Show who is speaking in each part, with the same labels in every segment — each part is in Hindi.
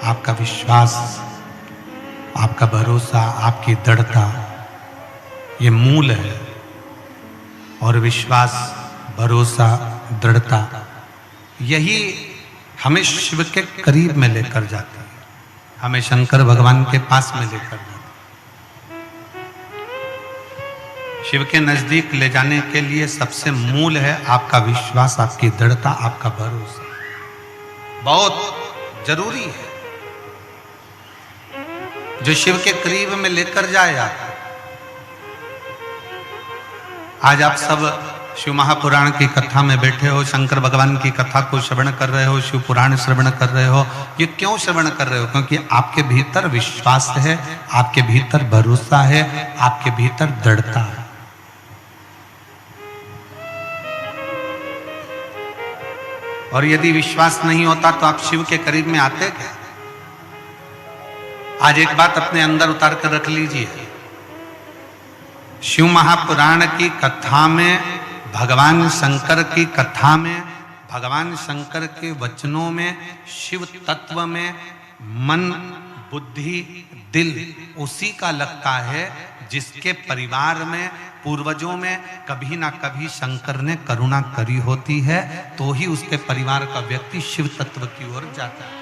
Speaker 1: आपका विश्वास, आपका भरोसा, आपकी दृढ़ता, ये मूल है। और विश्वास, भरोसा, दृढ़ता यही हमें शिव के करीब में लेकर जाती है, हमें शंकर भगवान के पास में लेकर जाती है। शिव के नजदीक ले जाने के लिए सबसे मूल है आपका विश्वास, आपकी दृढ़ता, आपका भरोसा। बहुत जरूरी है जो शिव के करीब में लेकर जाए आपको। आज आप सब शिव महापुराण की कथा में बैठे हो, शंकर भगवान की कथा को श्रवण कर रहे हो, शिव पुराण श्रवण कर रहे हो। ये क्यों श्रवण कर रहे हो? क्योंकि आपके भीतर विश्वास है, आपके भीतर भरोसा है, आपके भीतर दृढ़ता है। और यदि विश्वास नहीं होता तो आप शिव के करीब में आते क्या? आज एक बात अपने अंदर उतार कर रख लीजिए। शिव महापुराण की कथा में, भगवान शंकर की कथा में, भगवान शंकर के वचनों में, शिव तत्व में मन, बुद्धि, दिल उसी का लगता है जिसके परिवार में, पूर्वजों में कभी ना कभी शंकर ने करुणा करी होती है, तो ही उसके परिवार का व्यक्ति शिव तत्व की ओर जाता है।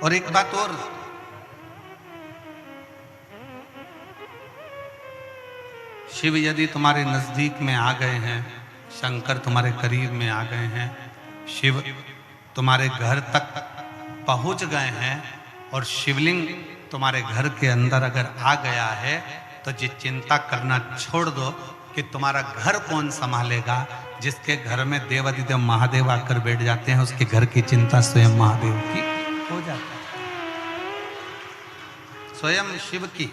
Speaker 1: और एक बात और, शिव यदि तुम्हारे नजदीक में आ गए हैं, शंकर तुम्हारे करीब में आ गए हैं, शिव तुम्हारे घर तक पहुंच गए हैं और शिवलिंग तुम्हारे घर के अंदर अगर आ गया है, तो ये चिंता करना छोड़ दो कि तुम्हारा घर कौन संभालेगा। जिसके घर में देवाधिदेव महादेव आकर बैठ जाते हैं, उसके घर की चिंता स्वयं महादेव की हो जाता है, स्वयं शिव की,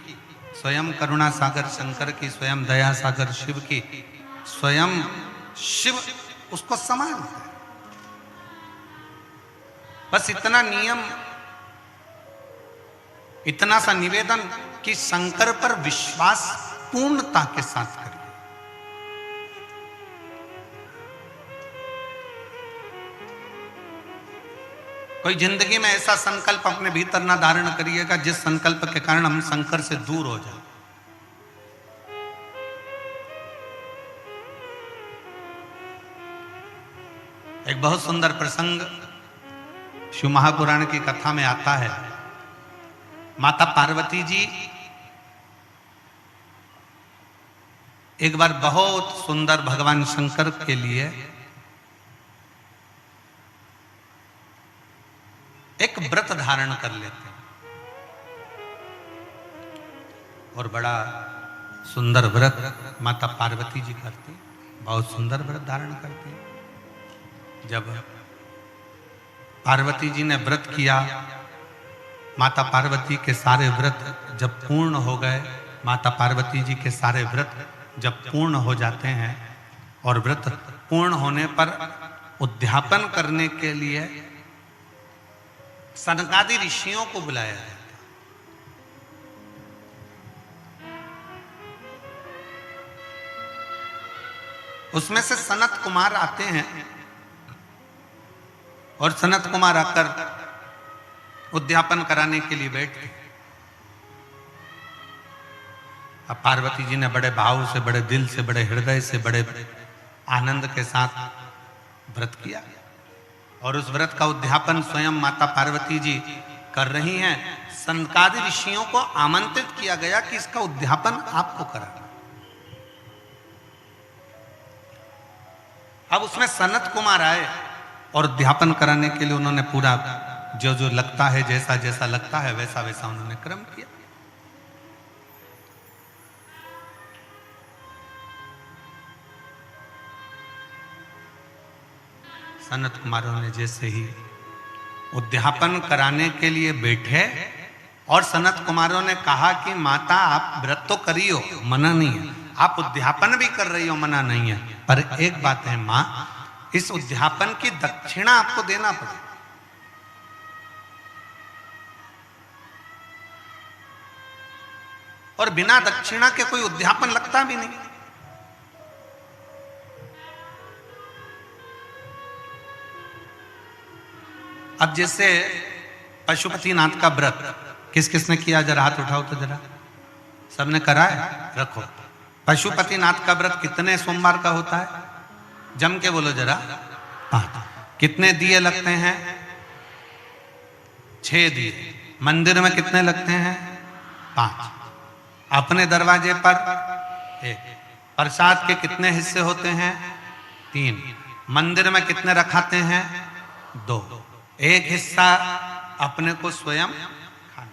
Speaker 1: स्वयं करुणा सागर शंकर की, स्वयं दया सागर शिव की, स्वयं शिव उसको संभालता है। बस इतना नियम, इतना सा निवेदन कि शंकर पर विश्वास पूर्णता के साथ करिए। कोई जिंदगी में ऐसा संकल्प अपने भीतर ना धारण करिएगा जिस संकल्प के कारण हम शंकर से दूर हो जाए। एक बहुत सुंदर प्रसंग शिव महापुराण की कथा में आता है। माता पार्वती जी एक बार बहुत सुंदर भगवान शंकर के लिए एक व्रत धारण कर लेते हैं, और बड़ा सुंदर व्रत माता पार्वती जी करती, बहुत सुंदर व्रत धारण करती। जब पार्वती जी ने व्रत किया, माता पार्वती के सारे व्रत जब पूर्ण हो गए, माता पार्वती जी के सारे व्रत जब पूर्ण हो जाते हैं और व्रत पूर्ण होने पर उद्यापन करने के लिए सनकादि ऋषियों को बुलाया जाता है। उसमें से सनत कुमार आते हैं और सनत कुमार आकर उद्यापन कराने के लिए बैठे। अब पार्वती जी ने बड़े भाव से, बड़े दिल से, बड़े हृदय से, बड़े आनंद के साथ व्रत किया, और उस व्रत का उद्यापन स्वयं माता पार्वती जी कर रही हैं, सनकादि ऋषियों को आमंत्रित किया गया कि इसका उद्यापन आपको कराना। अब उसमें सनत कुमार आए और उद्यापन कराने के लिए उन्होंने पूरा जो जो लगता है, जैसा जैसा लगता है वैसा वैसा उन्होंने क्रम किया। सनत कुमारों ने जैसे ही उद्यापन कराने के लिए बैठे और सनत कुमारों ने कहा कि माता आप व्रत तो करियो, मना नहीं है, आप उद्यापन भी कर रही हो, मना नहीं है, पर एक बात है मां, इस उद्यापन की दक्षिणा आपको देना पड़ेगा। और बिना दक्षिणा के कोई उद्यापन लगता भी नहीं। अब जैसे पशुपतिनाथ का व्रत किस किसने किया, जरा हाथ उठाओ तो जरा। सबने करा है? रखो। पशुपतिनाथ का व्रत कितने सोमवार का होता है? जम के बोलो जरा। 5। कितने दिए लगते हैं? 6 दिए। मंदिर में कितने लगते हैं? 5। अपने दरवाजे पर 1। प्रसाद के कितने हिस्से होते हैं? 3। मंदिर में कितने रखाते हैं? 2। एक हिस्सा अपने को स्वयं खाना।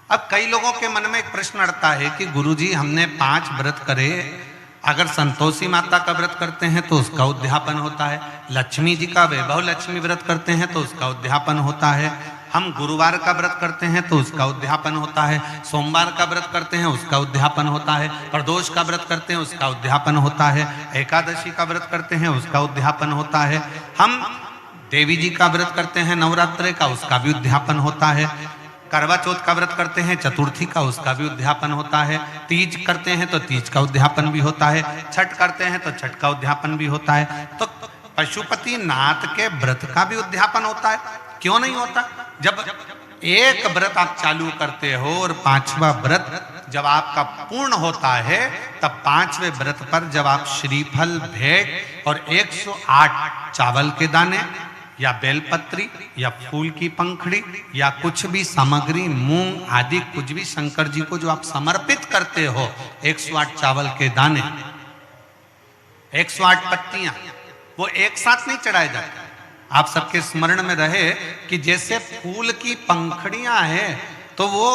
Speaker 1: अब कई लोगों के मन में एक प्रश्न अड़ता है कि गुरुजी हमने 5 व्रत करे, अगर संतोषी माता का व्रत करते हैं तो उसका उद्यापन होता है, लक्ष्मी जी का वैभव लक्ष्मी व्रत करते हैं तो उसका उद्यापन होता है, हम गुरुवार का व्रत करते हैं तो उसका उद्यापन होता है, सोमवार का व्रत करते हैं उसका उद्यापन होता है, प्रदोष का व्रत करते हैं उसका उद्यापन होता है, एकादशी का व्रत करते हैं उसका उद्यापन होता है, हम देवी जी का व्रत करते हैं नवरात्रि का, उसका भी उद्यापन होता है, करवा चौथ का व्रत करते हैं चतुर्थी का, उसका भी उद्यापन होता है, तीज करते हैं तो तीज का उद्यापन भी होता है, छठ करते हैं तो छठ का उद्यापन भी होता है। तो पशुपति नाथ के व्रत का भी उद्यापन होता है, क्यों नहीं होता? जब एक व्रत आप चालू करते हो और 5वां व्रत जब आपका पूर्ण होता है, तब 5वें व्रत पर जब आप श्रीफल, भेंट और 108 चावल के दाने या बेलपत्री या फूल की पंखड़ी या कुछ भी सामग्री, मूंग आदि कुछ भी शंकर जी को जो आप समर्पित करते हो, 108 चावल के दाने, 108 पत्तियां, वो एक साथ नहीं चढ़ाए जाते। आप सबके स्मरण में रहे कि जैसे फूल की पंखड़ियां हैं तो वो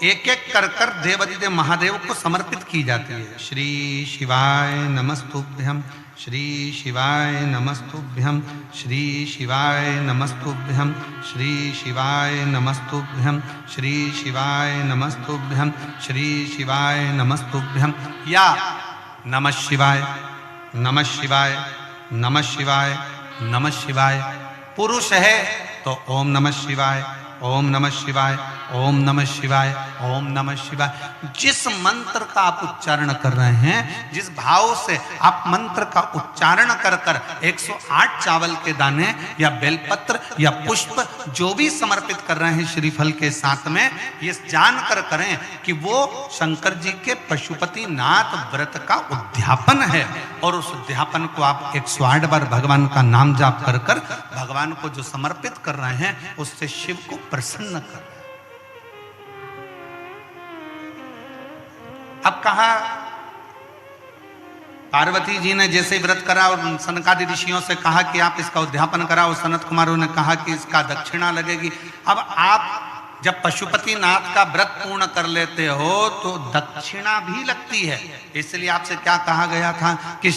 Speaker 1: एक एक कर कर देवाधिदेव महादेव को समर्पित की जाती है। श्री शिवाय नमस्तुभ्यम, श्री शिवाय नमस्तुभ्यम, श्री शिवाय नमस्तुभ्यम, श्री शिवाय नमस्तुभ्यम, श्री शिवाय नमस्तुभ्यम, श्री शिवाय नमस्तुभ्यम, या नमः शिवाय, नमः शिवाय, नमः शिवाय, नमः शिवाय। पुरुष है तो ओम नमः शिवाय, ओम नमः शिवाय, ओम नमः शिवाय, ओम नमः शिवाय। जिस मंत्र का आप उच्चारण कर रहे हैं, जिस भाव से आप मंत्र का उच्चारण कर कर 108 चावल के दाने या बेलपत्र या पुष्प जो भी समर्पित कर रहे हैं श्रीफल के साथ में, ये जानकर करें कि वो शंकर जी के पशुपति नाथ व्रत का उद्यापन है। और उस उद्यापन को आप 108 बार भगवान का नाम जाप कर कर भगवान को जो समर्पित कर रहे हैं, उससे शिव को प्रसन्न कर रहे हैं। अब कहा पार्वती जी ने जैसे व्रत करा और सनकादि ऋषियों से कहा कि आप इसका उद्यापन कराओ, सनत कुमारों ने कहा कि इसका दक्षिणा लगेगी। अब आप जब पशुपति नाथ का व्रत पूर्ण कर लेते हो तो दक्षिणा भी लगती है। इसलिए आपसे क्या कहा गया था कि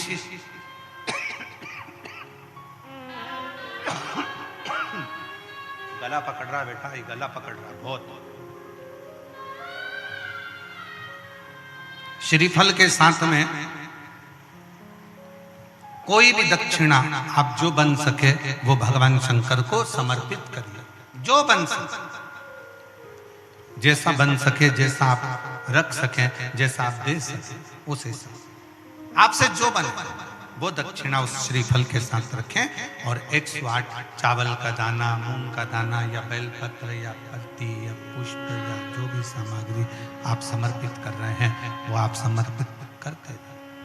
Speaker 1: गला पकड़ रहा बेटा, ये गला पकड़ रहा बहुत। श्रीफल के साथ में कोई भी दक्षिणा आप जो बन सके वो भगवान शंकर को समर्पित करिए, जो बन सके, जैसा बन सके, जैसा आप रख सके, जैसा आप दे सके, उस हिसाब आपसे जो बने वो दक्षिणा उस श्रीफल के साथ रखें। और 108 चावल का दाना, मूंग का दाना या बेलपत्र या पत्ती या पुष्प या जो भी सामग्री आप समर्पित कर रहे हैं वो आप समर्पित करते हैं।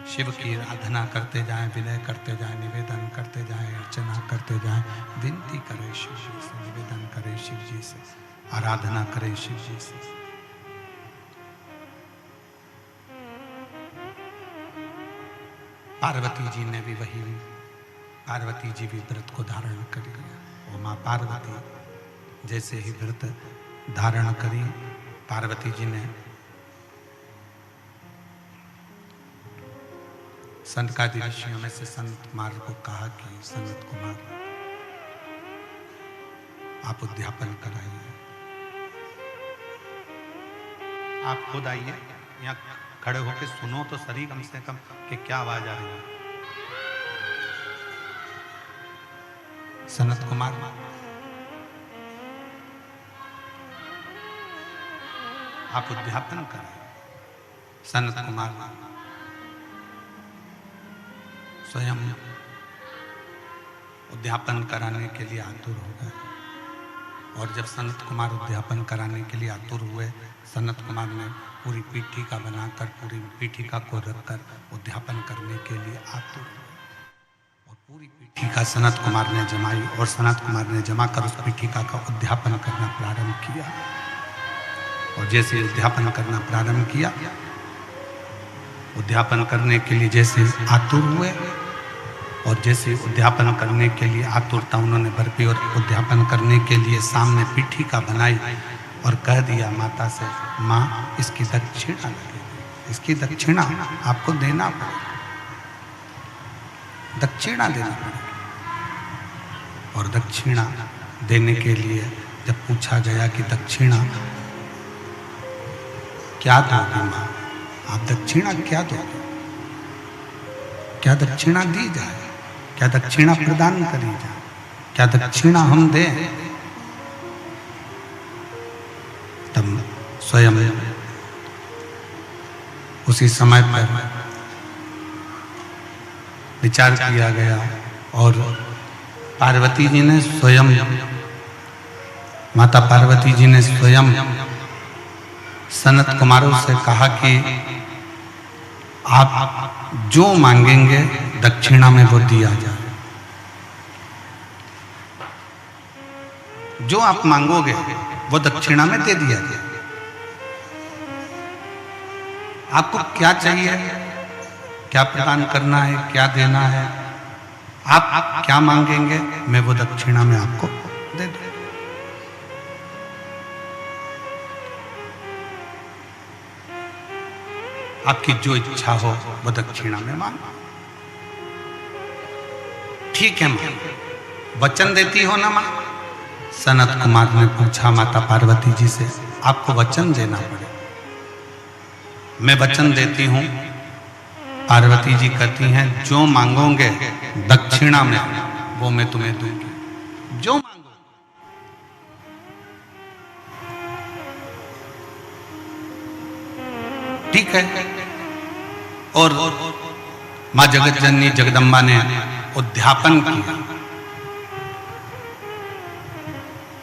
Speaker 1: शिव की आराधना करते जाएं, विनय करते जाएं, निवेदन करते जाएं, अर्चना करते जाएं, विनती करें शिव जी से, निवेदन करें शिव जी से, आराधना करें शिव जी से। पार्वती जी ने भी वही, पार्वती जी भी व्रत को धारण कर लिया। वो माँ पार्वती जैसे ही व्रत धारण करी, पार्वती जी ने सनकादि ऋषियों में से संत कुमार को कहा कि संत कुमार आप उद्यापन कराइए, आप खुद आइए, यहाँ खड़े होकर सुनो तो सही कम से कम कि क्या आवाज आ रही है। सनत कुमार आप उद्यापन करें। सनत कुमार स्वयं उद्यापन कराने के लिए आतुर हो गए, और जब सनत कुमार उद्यापन कराने के लिए आतुर हुए, सनत कुमार ने पूरी पीठिका बनाकर, पूरी पीठिका को रखकर उद्यापन करने के लिए आतुर हुए, और पूरी पीठिका सनत कुमार ने जमाई, और सनत कुमार ने जमाकर उस पीठिका का उद्यापन करना प्रारंभ किया। और जैसे उद्यापन करना प्रारंभ किया, उद्यापन करने के लिए जैसे आतुर हुए, और जैसे उद्यापन करने के लिए आतुरता उन्होंने बरपी, और उद्यापन करने के लिए सामने पीठिका बनाई और कह दिया माता से, माँ इसकी दक्षिणा लगेगी, इसकी दक्षिणा आपको देना पड़ेगा, दक्षिणा देना पड़ेगा। और दक्षिणा देने के लिए जब पूछा गया कि दक्षिणा क्या दोगे माँ, आप दक्षिणा क्या दोगे, क्या दक्षिणा दी जाए, क्या दक्षिणा प्रदान करी जाए, क्या दक्षिणा हम दें। तब स्वयं उसी समय पर विचार किया गया, और पार्वती जी ने स्वयं, माता पार्वती जी ने स्वयं सनत कुमारों से कहा कि आप जो मांगेंगे दक्षिणा में वो दिया जाए, जो आप मांगोगे वो दक्षिणा में दे दिया जाए। आपको क्या चाहिए, क्या प्रदान करना है, क्या देना है, आप क्या मांगेंगे, मैं वो दक्षिणा में आपको दे दूं। आपकी जो इच्छा हो वो दक्षिणा में मांगो। ठीक है मां, वचन देती हो ना मां? सनत कुमार ने पूछा माता पार्वती जी से, आपको वचन देना पड़े। मैं वचन देती हूं। पार्वती जी कहती हैं, जो मांगोगे दक्षिणा में वो मैं तुम्हें दूंगी, जो मांगो। ठीक है। और मां जगत जननी जगदम्बा ने उद्यापन किया।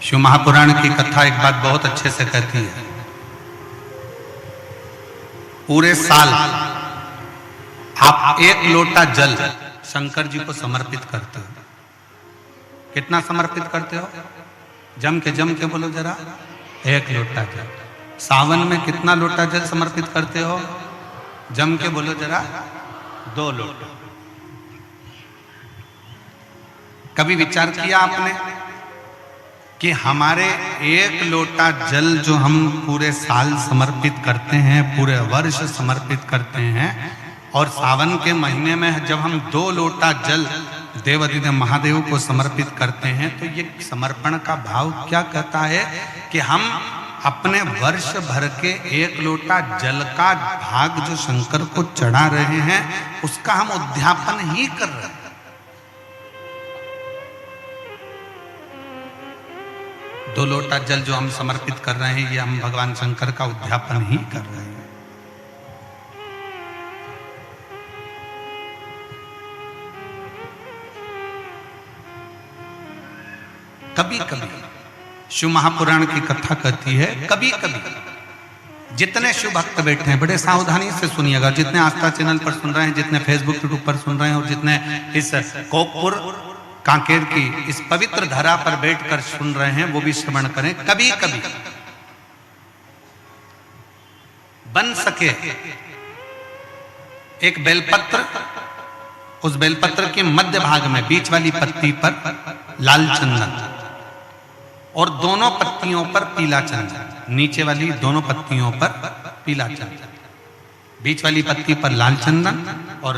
Speaker 1: शिव महापुराण की कथा एक बात बहुत अच्छे से कहती है, पूरे साल आप एक लोटा जल शंकर जी को समर्पित करते हो। कितना समर्पित करते हो? जम के बोलो जरा। एक लोटा जल। सावन में कितना लोटा जल समर्पित करते हो? जम के बोलो जरा। 2 लोटा। कभी विचार किया आपने कि हमारे एक लोटा जल जो हम पूरे साल समर्पित करते हैं, पूरे वर्ष समर्पित करते हैं, और सावन के महीने में जब हम 2 लोटा जल देवाधिदेव महादेव को समर्पित करते हैं, तो ये समर्पण का भाव क्या कहता है कि हम अपने वर्ष भर के 1 लोटा जल का भाग जो शंकर को चढ़ा रहे हैं, उसका हम उद्यापन ही कर रहे हैं। 2 लोटा जल जो हम समर्पित कर रहे हैं, ये हम भगवान शंकर का उद्यापन ही कर रहे हैं। कभी कभी शिव महापुराण की कथा कहती है, कभी कभी जितने शिव भक्त बैठे हैं बड़े सावधानी से सुनिएगा, जितने आस्था चैनल पर सुन रहे हैं, जितने फेसबुक यूट्यूब पर सुन रहे हैं और जितने इस कोकपुर कांकेर की इस पवित्र धरा पर बैठकर सुन रहे हैं वो भी श्रवण करें। कभी कभी बन सके एक बेलपत्र, उस बेलपत्र के मध्य भाग में बीच वाली पत्ती पर लाल चंदन और दोनों पत्तियों पर पीला चंदन, नीचे वाली दोनों पत्तियों पर पीला चंदन, बीच वाली पत्ती पर लाल चंदन और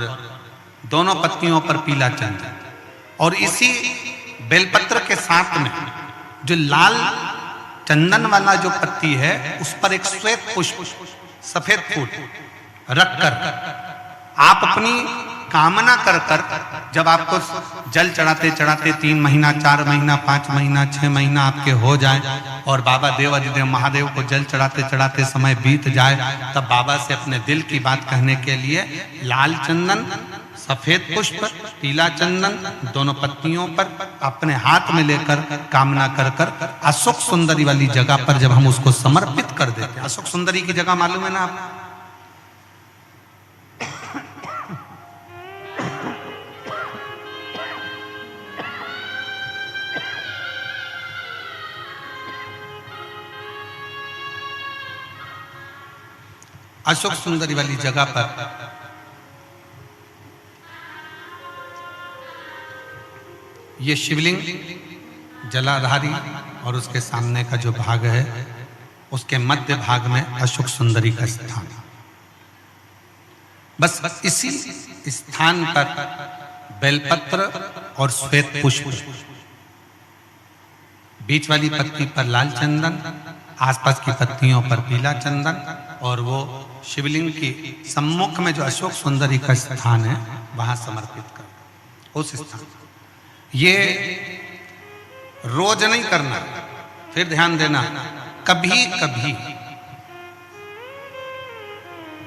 Speaker 1: दोनों पत्तियों पर पीला चंदन, और इसी बेलपत्र के साथ में जो लाल चंदन वाला जो पत्ती है उस पर एक श्वेत पुष्प, सफेद फूल रखकर आप अपनी कामना कर कर, जब आपको जल चढ़ाते चढ़ाते 3 महीना 4 महीना 5 महीना 6 महीना आपके हो जाए और बाबा देव अधिदेव महादेव को जल चढ़ाते चढ़ाते समय बीत जाए, तब बाबा से अपने दिल की बात कहने के लिए लाल चंदन, सफेद पुष्प, पीला चंदन दोनों पत्तियों पर अपने हाथ में लेकर कामना कर कर अशोक सुंदरी वाली जगह पर जब हम उसको समर्पित कर देते हैं, अशोक सुंदरी की जगह मालूम है ना आपको? अशोक सुंदरी वाली जगह पर ये शिवलिंग जलाधारी और उसके सामने का जो भाग है उसके मध्य भाग में अशोक सुंदरी का स्थान। बस इसी स्थान पर बेलपत्र और श्वेत पुष्प, बीच वाली पत्ती पर लाल चंदन, आसपास की पत्तियों पर पीला चंदन और वो शिवलिंग की सम्मुख में जो अशोक सुंदरी का स्थान है वहां समर्पित कर। उस स्थान ये रोज नहीं करना, फिर ध्यान देना, कभी कभी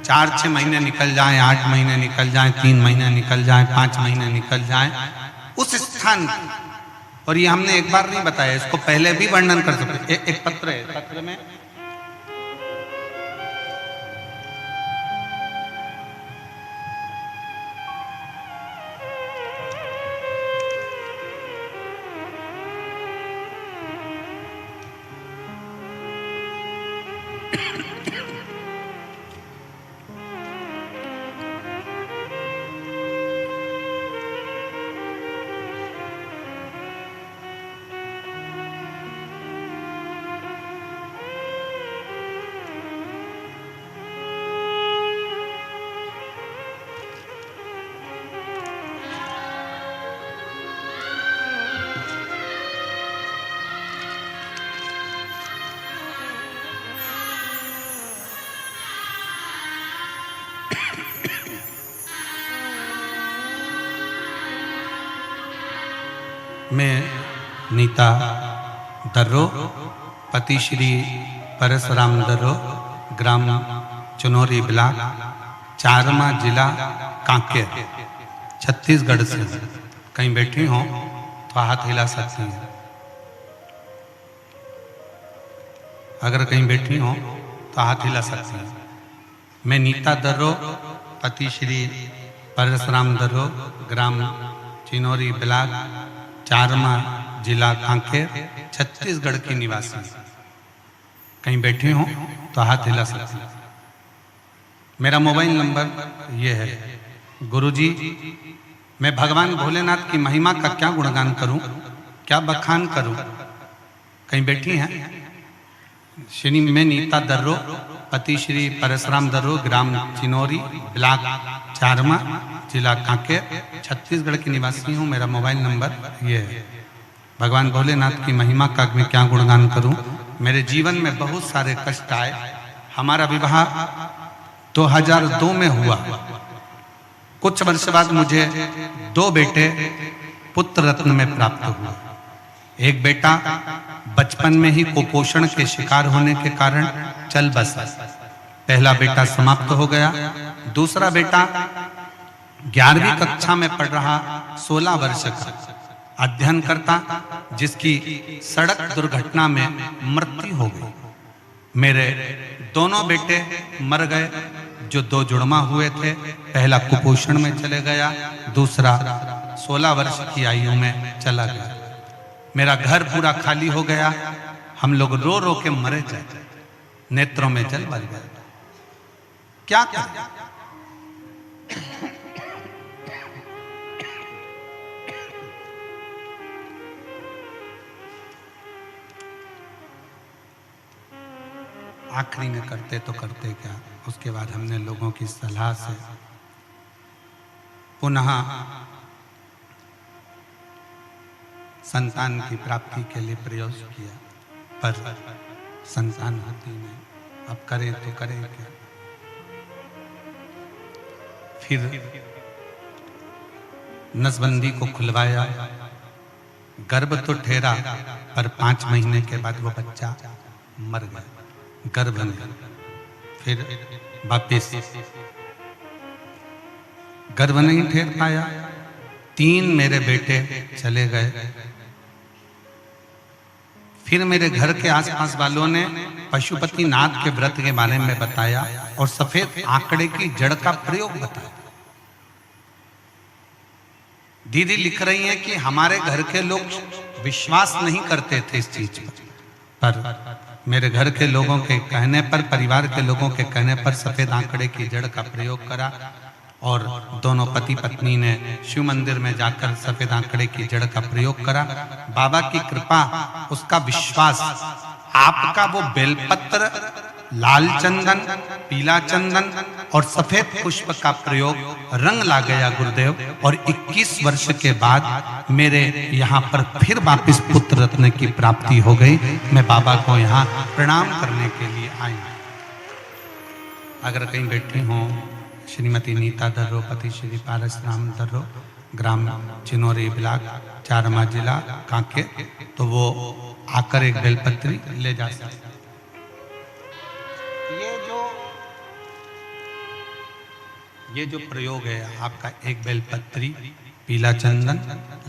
Speaker 1: 4-6 महीने निकल जाएं, 8 महीने निकल जाएं, 3 महीने निकल जाएं, 5 महीने निकल जाएं उस स्थान, और ये हमने एक बार नहीं बताया, इसको पहले भी वर्णन कर सकते। एक पत्र है, पत्र में मैं नीता दर्रो, पति श्री परशुराम दर्रो, ग्राम चुनौरी ब्लॉक, चारमा जिला कांकेर, छत्तीसगढ़ से कहीं बैठी हो तो हाथ हिला सकती हैं। अगर कहीं बैठी हो तो हाथ हिला सकती हैं। मैं नीता दर्रो, पति श्री परशुराम दर्रो, ग्राम चिनौरी ब्लॉक, चारमा जिला कांकेर, छत्तीसगढ़ की निवासी। कहीं बैठे हो तो हाथ हिला सकते हैं। मेरा मोबाइल नंबर ये है। गुरुजी, मैं भगवान भोलेनाथ की महिमा का क्या गुणगान करूं, क्या बखान करूं? कहीं बैठी हैं? श्री मैं नीता दर्रो, पति श्री परशुराम दर्रो, ग्राम चिनौरी ब्लॉक, चारमा जिला कांकेर, छत्तीसगढ़ की निवासी हूँ। मेरा मोबाइल नंबर ये है। भगवान भोलेनाथ की महिमा का मैं क्या गुणगान करूं। मेरे जीवन में बहुत सारे कष्ट आए। हमारा विवाह 2002 में हुआ। कुछ वर्ष बाद मुझे 2 बेटे पुत्र रत्न में प्राप्त हुए। एक बेटा बचपन में ही कुपोषण के शिकार होने के कारण चल बसा। पहला बेटा समाप्त हो गया। दूसरा बेटा 11वीं कक्षा में पढ़ रहा, 16 वर्ष का अध्ययन करता, जिसकी सड़क दुर्घटना में मृत्यु हो गई। मेरे दोनों बेटे मर गए, जो दो जुड़वा हुए थे। पहला कुपोषण में चले गया, दूसरा 16 वर्ष की आयु में चला गया। मेरा घर पूरा खाली हो गया। हम लोग रो रो के मरे जाते, नेत्रों में जल भर गया। क्या करें? आखिरी में करते तो करते क्या। उसके बाद हमने लोगों की सलाह से पुनः संतान की प्राप्ति के लिए प्रयास किया, पर संतान होती नहीं। अब करें तो करें क्या। फिर नसबंदी को खुलवाया, गर्भ तो ठहरा, पर 5 महीने के बाद वो बच्चा मर गया गर्भ में। फिर वापिस गर्भ नहीं ठहर पाया। 3 मेरे बेटे चले गए। फिर मेरे घर के आसपास वालों ने पशुपतिनाथ के व्रत के बारे में बताया और सफेद आंकड़े की जड़ का प्रयोग बताया। दीदी लिख रही हैं कि हमारे घर के लोग विश्वास नहीं करते थे इस चीज पर मेरे घर के लोगों के कहने पर, परिवार के लोगों के कहने पर सफेद आंकड़े की जड़ का प्रयोग करा और दोनों पति पत्नी ने शिव मंदिर में जाकर सफेद आंकड़े की जड़ का प्रयोग करा। बाबा की कृपा, उसका विश्वास, आपका वो बेलपत्र, लाल चंदन, पीला चंदन और सफेद पुष्प का प्रयोग रंग ला गया गुरुदेव। और 21 वर्ष के बाद मेरे यहाँ पर फिर वापिस पुत्र रत्न की प्राप्ति हो गई। मैं बाबा को यहाँ प्रणाम करने के लिए आई। अगर कहीं बैठी हों श्रीमती नीता दर्रो, पति श्री पारस राम दर्रो, ग्राम चिनोरी ब्लॉक, चारमा जिला कांके, तो वो आकर एक बेलपत्री ले जा सकते। ये जो प्रयोग है आपका, एक बेलपत्री, पीला चंदन,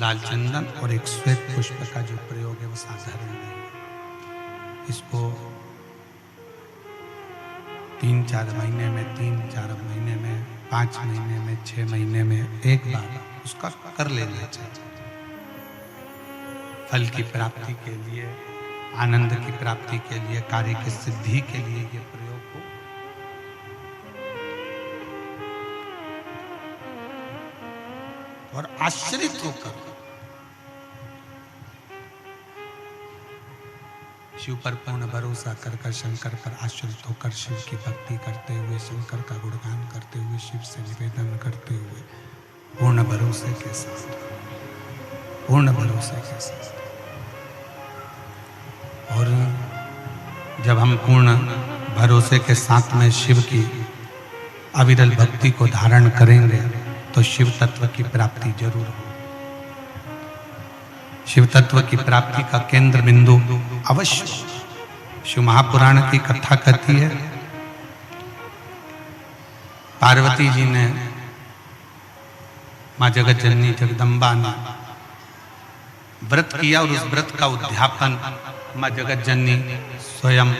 Speaker 1: लाल चंदन और एक श्वेत पुष्प का जो प्रयोग है वो साधारण नहीं है। इसको 3-4 महीने में, 3-4 महीने में, 5 महीने में, 6 महीने में एक बार उसका कर लेना चाहिए। फल की प्राप्ति के लिए, आनंद की प्राप्ति के लिए, कार्य की सिद्धि के लिए ये प्रयोग हो। और आश्रित होकर शिव पर पूर्ण भरोसा कर शंकर पर आश्रित होकर शिव की भक्ति करते हुए, शंकर का गुणगान करते हुए, शिव से निवेदन करते हुए, पूर्ण भरोसे के साथ, पूर्ण भरोसे के साथ। और जब हम पूर्ण भरोसे के साथ में शिव की अविरल भक्ति को धारण करेंगे तो शिव तत्व की प्राप्ति जरूर हो। शिव तत्व की प्राप्ति का केंद्र बिंदु अवश्य। शिव महापुराण की कथा कहती है, पार्वती जी ने, मां जगत जननी जगदम्बा ने व्रत किया और उस व्रत का उद्यापन मां जगत जननी स्वयं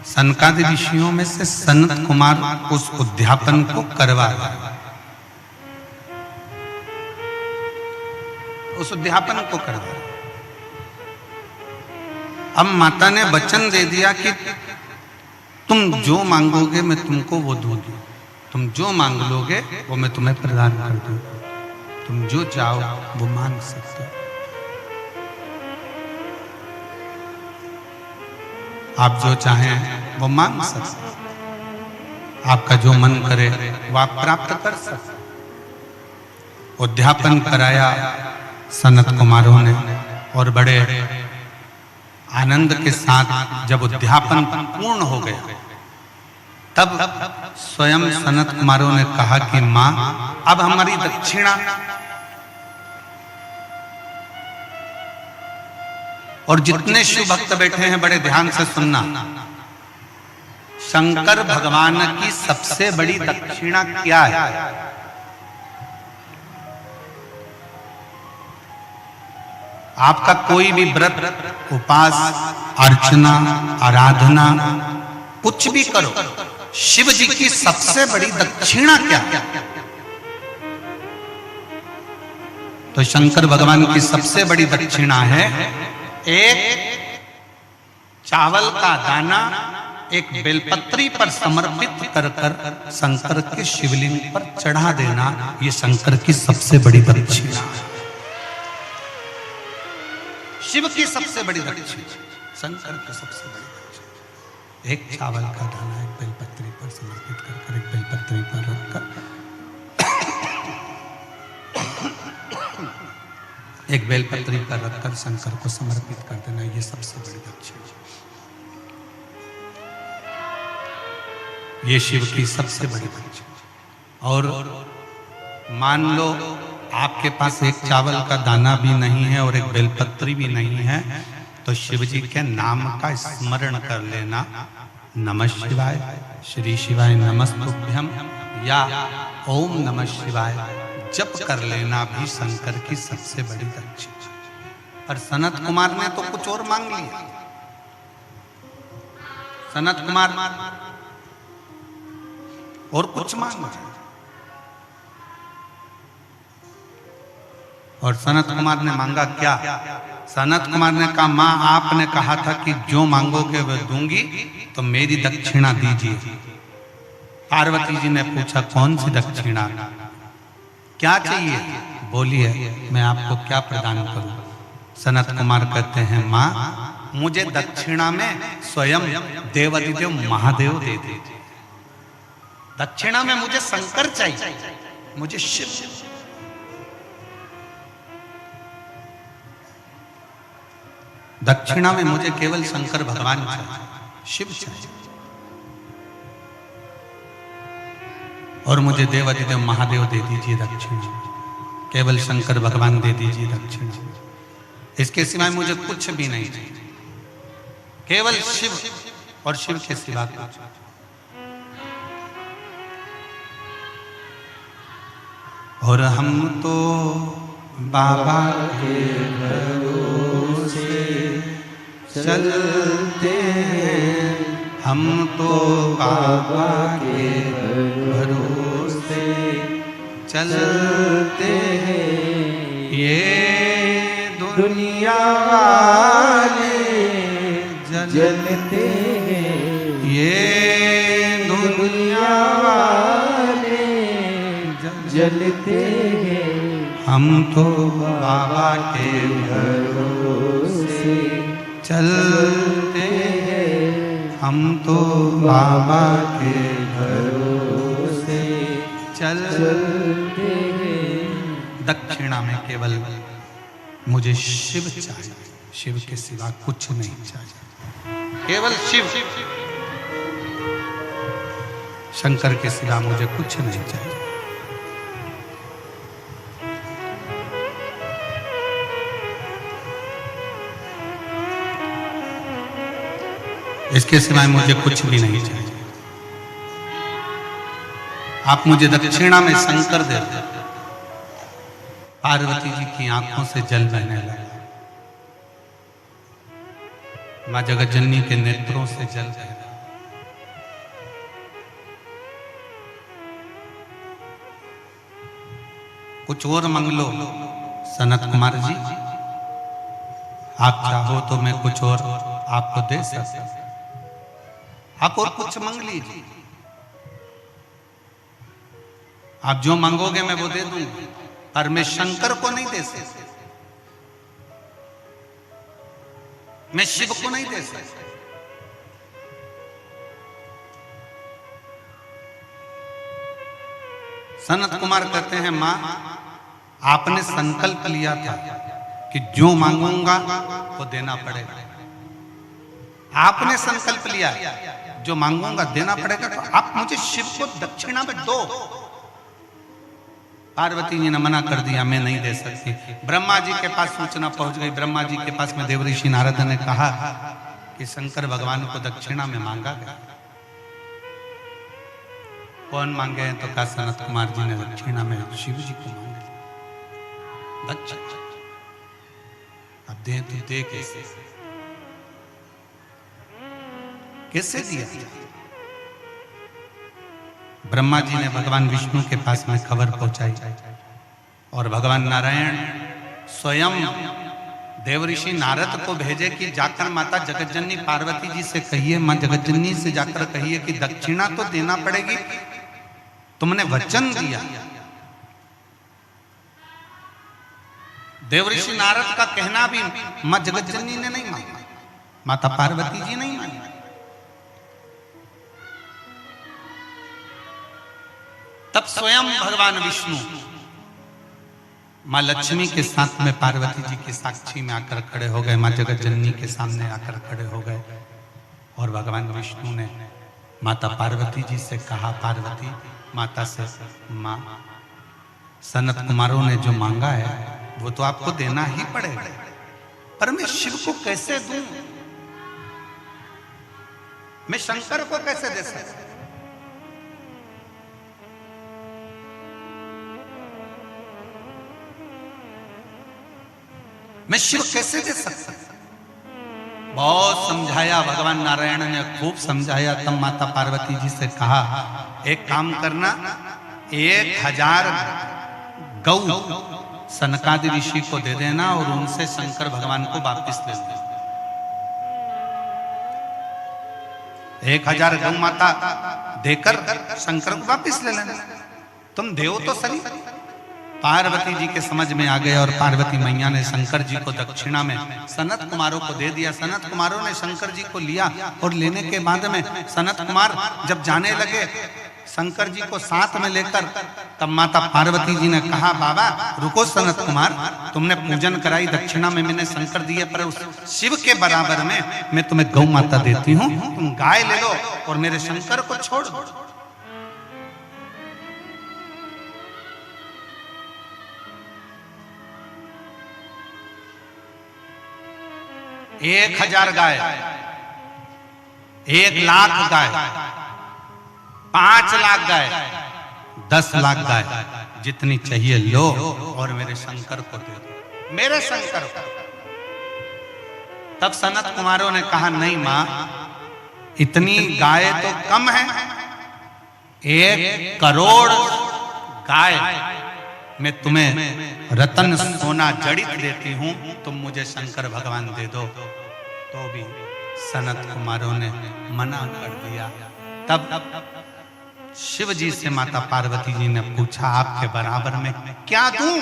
Speaker 1: सनकादि ऋषियों में से सनत कुमार उस उद्यापन को करवाया। उस उद्यापन को करवाया। अब माता ने वचन दे दिया कि तुम जो मांगोगे मैं तुमको वो दूंगी, तुम जो मांग लोगे वो मैं तुम्हें प्रदान कर दूंगी, तुम जो चाहो वो मांग सकते हो। आप जो चाहें वो मांग सकते, आपका जो मन करे वो आप प्राप्त कर सकते। उद्यापन कराया सनत कुमारों ने और बड़े आनंद के साथ जब उद्यापन पूर्ण हो गया तब स्वयं सनत कुमारों ने कहा कि मां, अब हमारी दक्षिणा। और जितने शिव भक्त बैठे हैं बड़े ध्यान से सुनना, शंकर भगवान की सबसे बड़ी दक्षिणा क्या है? आपका कोई भी व्रत, उपास, अर्चना, आराधना कुछ भी करो, शिव जी की सबसे बड़ी दक्षिणा क्या है? तो शंकर भगवान की सबसे बड़ी दक्षिणा है एक चावल का दाना एक बेलपत्री पर समर्पित कर कर शंकर के शिवलिंग पर चढ़ा देना। ये शंकर की सबसे बड़ी दक्षिणा है, शिव की सबसे बड़ी दक्षिणा, शंकर की सबसे बड़ी दक्षिणा। एक चावल का दाना एक बेलपत्री पर समर्पित कर कर, एक बेलपत्री पर रखकर एक बेलपत्री पर रखकर शंकर को समर्पित कर देना, ये सबसे बड़ी दक्षिणा, ये शिव की सबसे बड़ी दक्षिणा। और मान लो आपके पास एक चावल का दाना भी नहीं है और एक बेलपत्री भी नहीं है, तो शिव जी के नाम का स्मरण कर लेना, नमः शिवाय, श्री शिवाय नमस्तुभ्यम या ओम नमः शिवाय जप कर लेना भी शंकर की सबसे बड़ी दक्षिणा। और सनत कुमार ने तो कुछ और मांग लिया। सनत कुमार और कुछ मांग लिया, और सनत कुमार ने मांगा क्या? सनत कुमार ने कहा, मां आपने कहा था कि जो मांगोगे वह दूंगी, तो मेरी दक्षिणा दीजिए। पार्वती जी ने पूछा, कौन सी दक्षिणा, क्या चाहिए? बोलिए, मैं आपको क्या प्रदान करूं? सनत कुमार कहते हैं, मां मुझे दक्षिणा में स्वयं देवाधिदेव महादेव दे दीजिए। दक्षिणा में मुझे शंकर चाहिए, मुझे शिव। दक्षिणा में मुझे केवल शंकर भगवान चाहिए, शिव चाहिए, और मुझे देवाधिदेव महादेव दे दीजिए दक्षिणा, केवल शंकर भगवान दे दीजिए दक्षिणा। इसके सिवाय मुझे कुछ भी नहीं चाहिए, केवल शिव और शिव के सिवा कुछ। और हम तो बाबा के भरोसे चलते हैं, हम तो बाबा के भरोसे चलते हैं, ये दुनिया वाले जलते हैं, ये दुनिया वाले जलते हैं, हम तो बाबा के भरोसे चलते हैं, हम तो बाबा के भरोसे चलते हैं। दक्षिणा में केवल मुझे शिव चाहिए, शिव के सिवा कुछ नहीं चाहिए, केवल शिव। शंकर के सिवा मुझे कुछ नहीं चाहिए। इसके सिवाय मुझे कुछ भी नहीं चाहिए। आप मुझे दक्षिणा में शंकर दे दो। पार्वती जी की आंखों से जल बहने लगा, मां जगत जननी के नेत्रों से जल बह रहा। कुछ और मांग लो सनत कुमार जी, आप चाहो तो मैं कुछ और आपको दे सकता, आप और कुछ मांग लीजिए, आप जो मांगोगे मैं वो दे दूंगा, पर मैं शंकर को नहीं दे सकता, मैं शिव को नहीं दे सकता। सनत कुमार कहते हैं, मां आपने संकल्प लिया था कि जो मांगूंगा वो देना पड़ेगा। आपने संकल्प लिया जो मांगूंगा देना पड़ेगा, तो आप मुझे शिव को दक्षिणा में दो। पार्वती जी ने मना कर दिया, मैं नहीं दे सकती। ब्रह्मा जी के पास सूचना पहुंच गई। ब्रह्मा जी के पास में देवऋषि नारद ने कहा कि शंकर भगवान को दक्षिणा में मांगा गया। कौन मांगे हैं? तो कहा सनत कुमार जी ने दक्षिणा में शिव जी को मांगे दक्षिणा। अब दे तो दे कैसे, कैसे दिया? ब्रह्मा जी ने भगवान विष्णु के पास में खबर पहुंचाई और भगवान नारायण स्वयं देवऋषि नारद को भेजे कि जाकर माता जगतजननी पार्वती जी से कहिए, मां जगतजननी से जाकर कहिए कि दक्षिणा तो देना पड़ेगी, तुमने वचन दिया। देवऋषि नारद का कहना भी मां जगतजननी ने नहीं माना, माता पार्वती जी नहीं मानी। तब स्वयं भगवान विष्णु मां लक्ष्मी के साथ में पार्वती जी की साक्षी में आकर खड़े हो गए, मां जगतजननी के सामने आकर खड़े हो गए और भगवान विष्णु ने माता पार्वती जी से कहा, पार्वती माता से, मां सनत कुमारों ने जो मांगा है वो तो आपको देना ही पड़ेगा, पर मैं शिव को कैसे दूं? मैं शंकर को कैसे दे सकता? मैं शिव कैसे दे सकता? बहुत समझाया भगवान नारायण ने, खूब समझाया। तब माता पार्वती जी से कहा, एक काम करना, 1000 गौ सनकादि ऋषि को दे देना और उनसे शंकर भगवान को वापिस ले लेना। 1000 गौ माता देकर शंकर को वापिस ले लेना। तुम देव तो सही। पार्वती जी के समझ में आ गया और पार्वती मैया ने शंकर जी को दक्षिणा में सनत कुमारों को दे दिया। सनत कुमारों ने शंकर जी को लिया और लेने के बाद में सनत कुमार जब जाने लगे शंकर जी को साथ में लेकर, तब माता पार्वती जी ने कहा, बाबा रुको सनत कुमार, तुमने पूजन कराई, दक्षिणा में मैंने शंकर दिए, पर उस शिव के बराबर में मैं तुम्हें गौ माता देती हूँ, तुम गाय ले लो और मेरे शंकर को छोड़ दो। 1000 गाय, 1,00,000 गाय, 5 लाख गाय, 10 लाख गाय, जितनी चाहिए लो और मेरे शंकर को दे दो, मेरे शंकर को। तब सनत कुमारों ने कहा, नहीं मां, इतनी गाय तो कम है, 1 करोड़ गाय मैं तुम्हें रतन सोना जड़ित देती हूं, तुम मुझे शंकर भगवान दे दो। तो भी सनत कुमारों ने मना कर दिया। तब शिव जी से माता पार्वती जी ने पूछा, आपके बराबर में क्या दूं?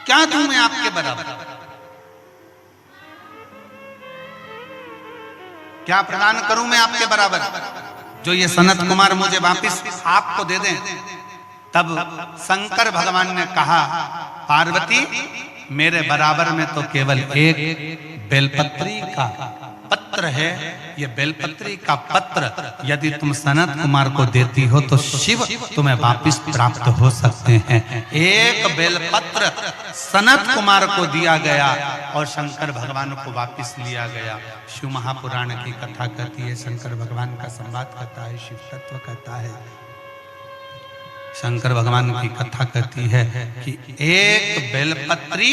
Speaker 1: क्या दूं मैं आपके बराबर? क्या प्रदान करूं मैं आपके बराबर जो ये सनत कुमार मुझे वापिस आपको दे दें? तब शंकर भगवान ने कहा, पार्वती मेरे बराबर में तो केवल एक बेलपत्री का पत्र है, ये बेलपत्री का पत्र यदि तुम सनत कुमार को देती हो तो शिव तुम्हें वापिस प्राप्त हो सकते हैं। एक बेलपत्र सनत कुमार को दिया गया और शंकर भगवान को वापिस लिया गया। शिव महापुराण की कथा कहती है, शंकर भगवान का संवाद कहता है, शिव तत्व कहता है। शंकर भगवान की कथा कहती है कि एक बेलपत्री,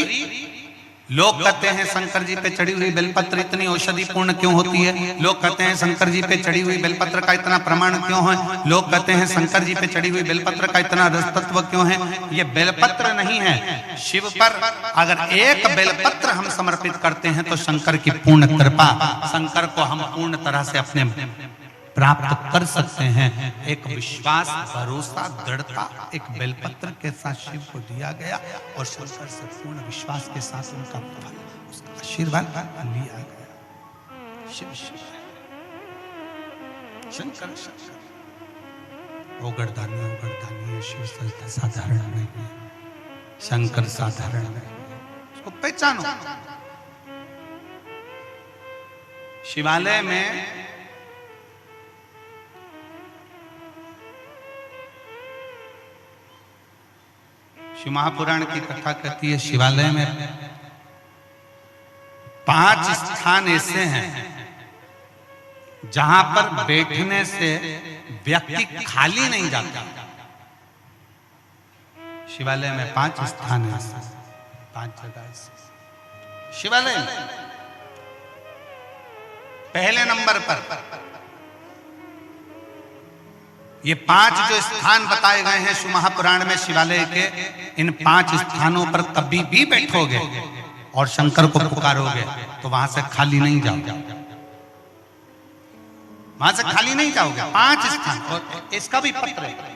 Speaker 1: लोग कहते हैं शंकर जी पे चढ़ी हुई बेलपत्र इतनी औषधि पूर्ण क्यों होती है? लोग कहते हैं शंकर जी पे चढ़ी हुई बेलपत्र का इतना प्रमाण क्यों है? लोग कहते हैं शंकर जी पे चढ़ी हुई बेलपत्र का इतना रस तत्व क्यों है? ये बेलपत्र नहीं है, शिव पर अगर एक बेलपत्र हम समर्पित करते हैं तो शंकर की पूर्ण कृपा, शंकर को हम पूर्ण तरह से अपने प्राप्त कर सकते हैं। एक विश्वास, भरोसा, दृढ़ता एक बेलपत्र के साथ शिव को दिया गया और शंकर से पूर्ण विश्वास के साथ उनका फल, उसका आशीर्वाद लिया गया। शिव शिव शंकर शंकर ओगरदानी ओगरदानी है। शिव साधारण नहीं है, शंकर साधारण नहीं है, उसको पहचानो। शिवालय में शिव महापुराण की कथा कहती है, शिवालय में 5 स्थान ऐसे हैं जहां पर बैठने से व्यक्ति खाली नहीं जाता। शिवालय में 5 स्थान है, 5 जगह शिवालय में। पहले नंबर पर ये 5 जो स्थान बताए गए हैं शिव महापुराण में शिवालय के, इन 5 स्थानों पर कभी भी बैठोगे और शंकर को पुकारोगे तो वहां से खाली नहीं जाओगे, वहां से खाली नहीं जाओगे। 5 स्थान, और इसका भी पत्र है।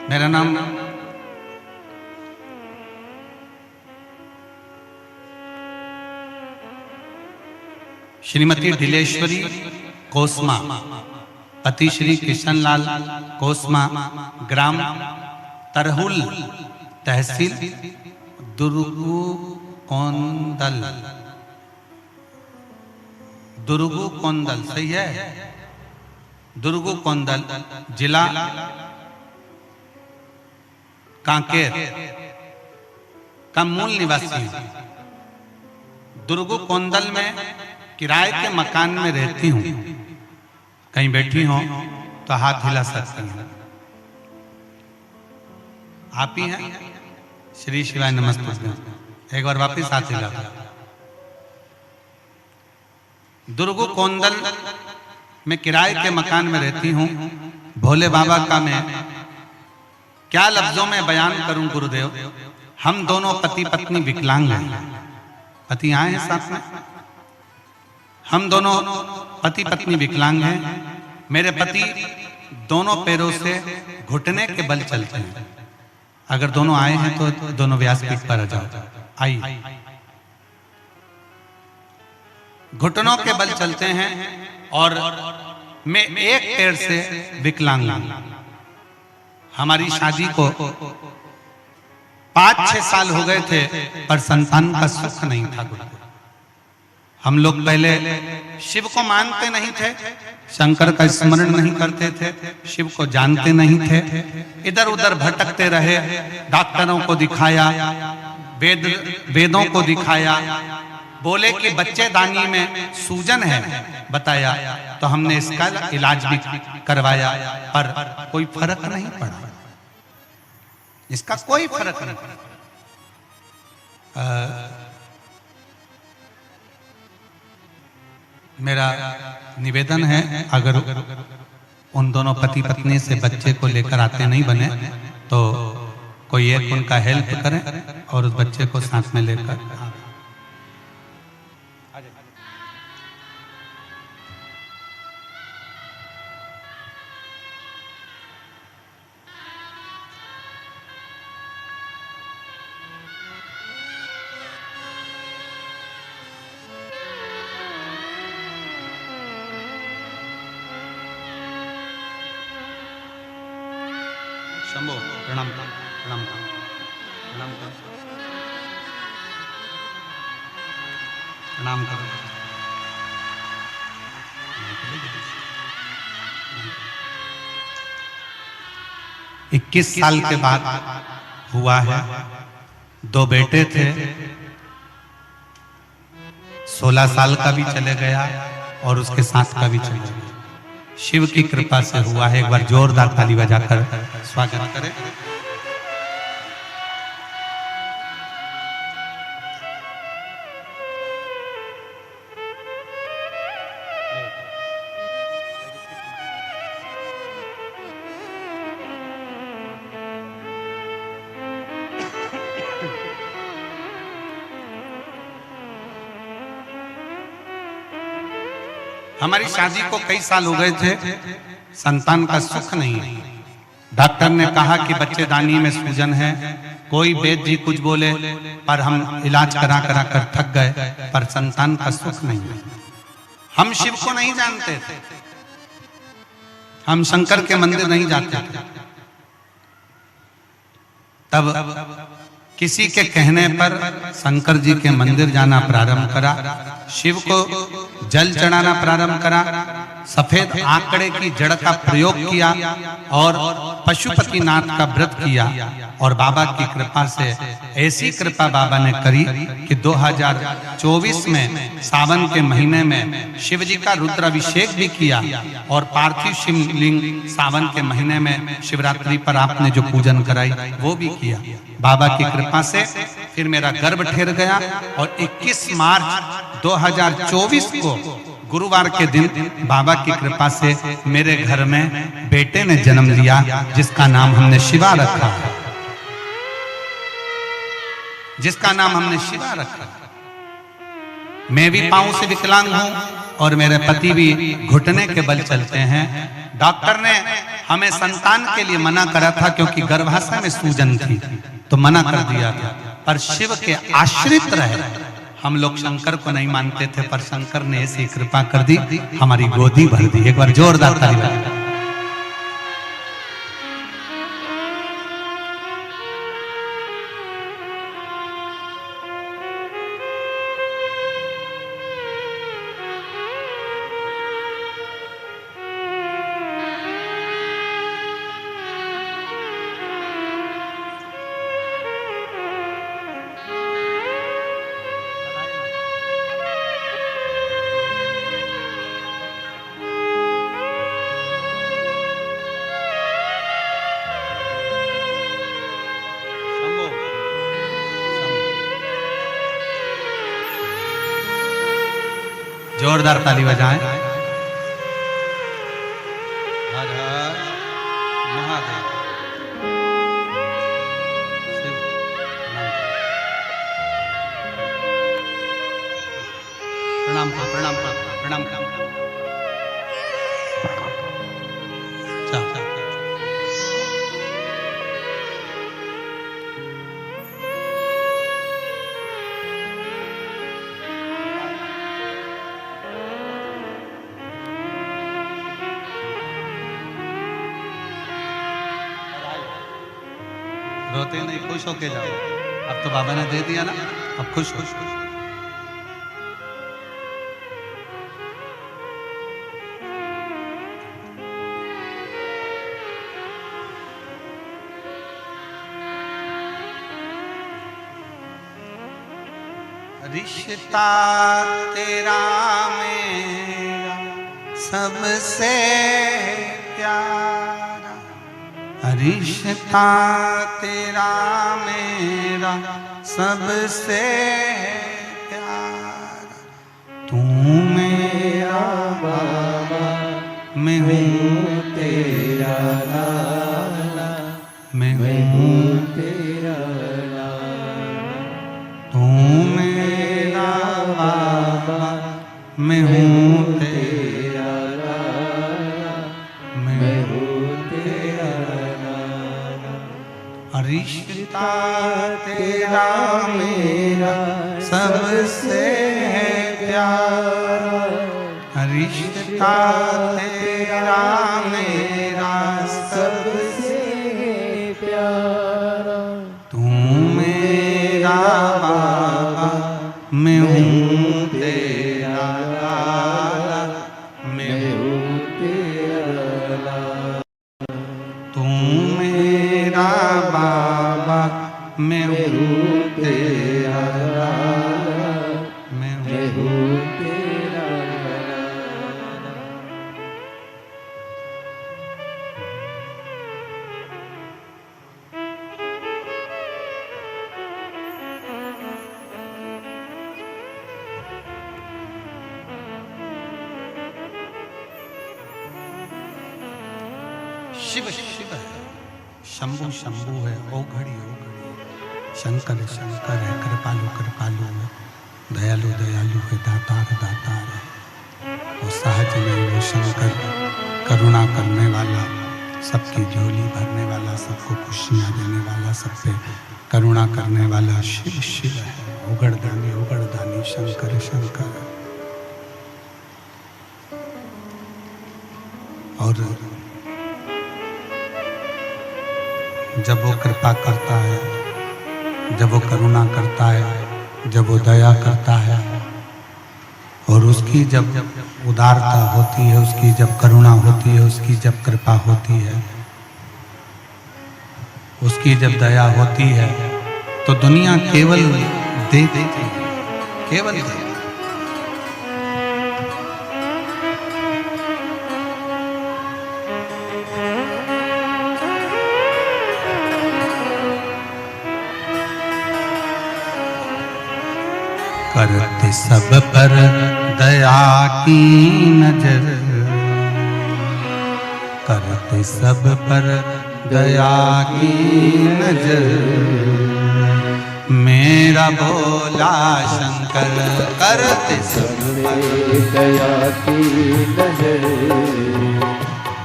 Speaker 1: मेरा नाम श्रीमती ढिलेश्वरी कोसमा, पति श्री कृष्णलाल कोसमा, ग्राम तरहुल, तहसील दुर्गुकोंदल, दुर्गुकोंदल सही है, दुर्गुकोंदल, जिला कांकेर का मूल निवासी हूं। दुर्गुकोंदल में किराए के मकान में रहती हूं। कहीं बैठी हो तो हाथ हिला सकती हैं। आप ही हैं? श्री शिवाय नमस्ते। एक बार वापिस हाथ हिला। दुर्गुकोंदल में किराए के मकान में रहती हूं। भोले बाबा का मैं क्या लफ्जों में बयान करूं गुरुदेव। हम दोनों पति पत्नी विकलांग हैं। पति आए हैं साथ में। हम दोनों पति पत्नी विकलांग हैं। मेरे पति दोनों पैरों से घुटने के बल चलते हैं। अगर दोनों आए हैं तो दोनों व्यासपीठ पर आ जाओ। आइए। घुटनों के बल चलते हैं और मैं एक पैर से विकलांग हूं। हमारी शादी को 5-6 साल हो गए थे पर संतान का सुख नहीं था गुरुदेव। हम लोग पहले शिव को मानते नहीं थे, शंकर का स्मरण नहीं करते थे, शिव को जानते नहीं थे, इधर उधर भटकते रहे। डॉक्टरों को दिखाया, वेदों को दिखाया, बोले कि बच्चेदानी में सूजन है, बताया तो हमने इसका इलाज भी करवाया पर कोई फर्क नहीं पड़ा। इसका कोई फर्क नहीं पड़ा। मेरा निवेदन है, अगर उन दोनों पति पत्नी से बच्चे को लेकर आते नहीं बने तो कोई एक उनका हेल्प करें और उस बच्चे को साथ में लेकर। शंभो प्रणाम प्रणाम प्रणाम कर प्रणाम कर। 21 साल के बाद हुआ है। 2 बेटे थे। 16 साल का भी चले गया और उसके 7 का भी चले गया। शिव की कृपा से हुआ है। एक बार जोरदार ताली बजाकर स्वागत करें। हमारी शादी को कई साल हो गए थे, संतान का सुख नहीं है। डॉक्टर ने कहा कि बच्चेदानी में सूजन है। कोई वैद्य जी कुछ बोले पर हम इलाज करा करा कर थक गए, पर संतान का सुख नहीं है। हम शिव को नहीं जानते थे, हम शंकर के मंदिर नहीं जाते थे। तब किसी के कहने पर शंकर जी के मंदिर जाना प्रारंभ करा, शिव को जल चढ़ाना प्रारंभ करा, सफेद आंकड़े की जड़ का प्रयोग किया और पशुपतिनाथ का व्रत किया। और बाबा की कृपा से ऐसी कृपा बाबा ने करी कि 2024 में सावन के महीने में शिव जी का रुद्राभिषेक भी किया और पार्थिव शिवलिंग सावन के महीने में शिवरात्रि पर आपने जो पूजन कराई वो भी किया। बाबा की कृपा से फिर मेरा गर्भ ठहर गया और 21 मार्च 2024 को गुरुवार के दिन बाबा की कृपा से मेरे घर में बेटे ने जन्म लिया, जिसका नाम हमने शिवा रखा, जिसका नाम हमने शिवा रखा। मैं भी पांव से विकलांग हूं और मेरे पति भी घुटने के बल चलते हैं। डॉक्टर ने हमें संतान के लिए मना करा था क्योंकि गर्भाशय में सूजन थी, तो मना कर दिया था। पर शिव के आश्रित रहे। हम लोग शंकर को नहीं मानते थे, पर शंकर ने ऐसी कृपा कर दी, हमारी गोदी भर दी। एक बार जोरदार ताली बजाएं। जोरदार ताली बजाएं। हर हर महादेव। प्रणाम प्रणाम प्रणाम प्रणाम। रोते नहीं, खुश होके जाओ। अब तो बाबा ने दे दिया ना, अब खुश खुश खुश। रिश्ता तेरा मेरा सबसे प्यारा, रिश्ता तेरा मेरा सबसे प्यारा। तू मेरा बाबा, मैं हूँ तेरा लाला, मैं हूँ तेरा लाला। तू मेरा बाबा, मैं हूँ तेरा लाला, मैं हूँ तेरा लाला। रिश्ता तेरा मेरा सबसे प्यारा, रिश्ता तेरा मेरा सबसे प्यारा। तू मेरा बाबा, मैं हूँ तेरा लाला, मैं हूँ तेरा लाला। तू मेरा बाबा, मैं हूँ तेरा लाला, मैं हूँ तेरा लाला। शिव शिव है, शंभु शंभु है, ओघड़ी ओघड़ी। शंकर शंकर है, कृपालु कृपालु है, दयालु दयालु है, दातार दातार है। वो सहज नहीं, वो शंकर करुणा करने वाला, सबकी झोली भरने वाला, सबको खुशियाँ देने वाला, सब पे करुणा करने वाला शिव शिव है। उगड़दानी शंकर शंकर। और जब वो कृपा करता है, जब वो करुणा करता है, जब वो दया करता है, और उसकी जब उदारता होती है, उसकी जब करुणा होती है, उसकी जब कृपा होती है, उसकी जब दया होती है, तो दुनिया केवल देखती है, केवल देखती। करते सब पर दया की नजर, करते सब पर दया की नजर, मेरा भोला शंकर करते सब पर
Speaker 2: दया की नजर,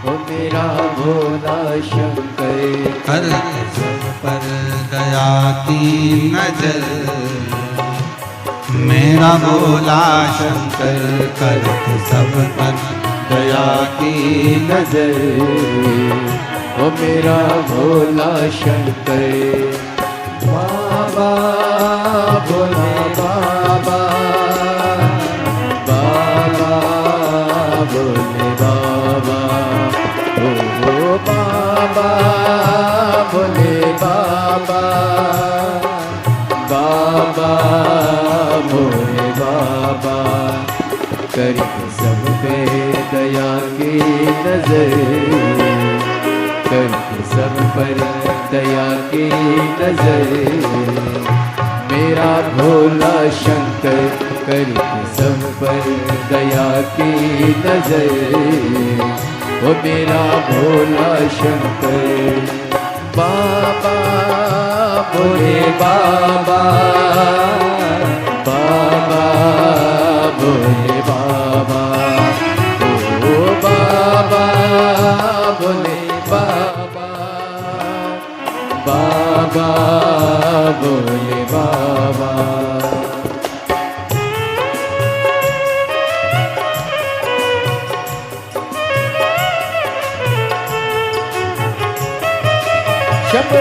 Speaker 2: ओ मेरा भोला शंकर
Speaker 1: करते सब पर दया की नजर, मेरा भोला शंकर करते सब पर
Speaker 2: दया की नजर, ओ मेरा भोला शंकर। बाबा भोला बाबा, बाबा भोले बाबा, ओ बाबा भोले बाबा, बाबा भोले बाबा, करी सब पे दया की नजर, करी सब पर दया की नजर, मेरा भोला शंकर करी सब पर दया की नजर, ओ मेरा भोला शंकर। बाबा भोले बाबा, बाबा भोले बाबा, ओ बाबा भोले बाबा, बाबा भोले बाबा। शंभो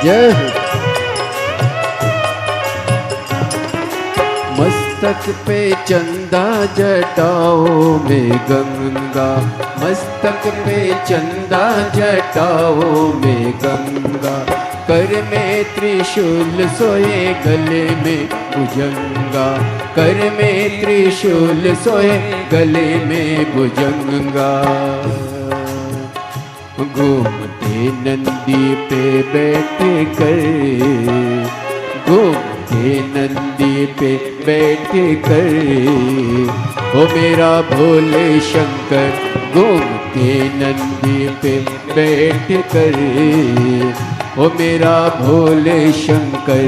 Speaker 2: जय हो। मस्तक पे चंदा जटाओं में गंगा, मस्तक पे चंदा जटाओं में गंगा, कर में त्रिशूल सोए गले में भुजंगा, कर में त्रिशूल सोए गले में भुजंगा, घूमते नंदी पे बैठ कर, घूमते नंदी पे बैठ कर, ओ मेरा भोले शंकर घूमते नंदी पे बैठ कर, ओ मेरा भोले शंकर।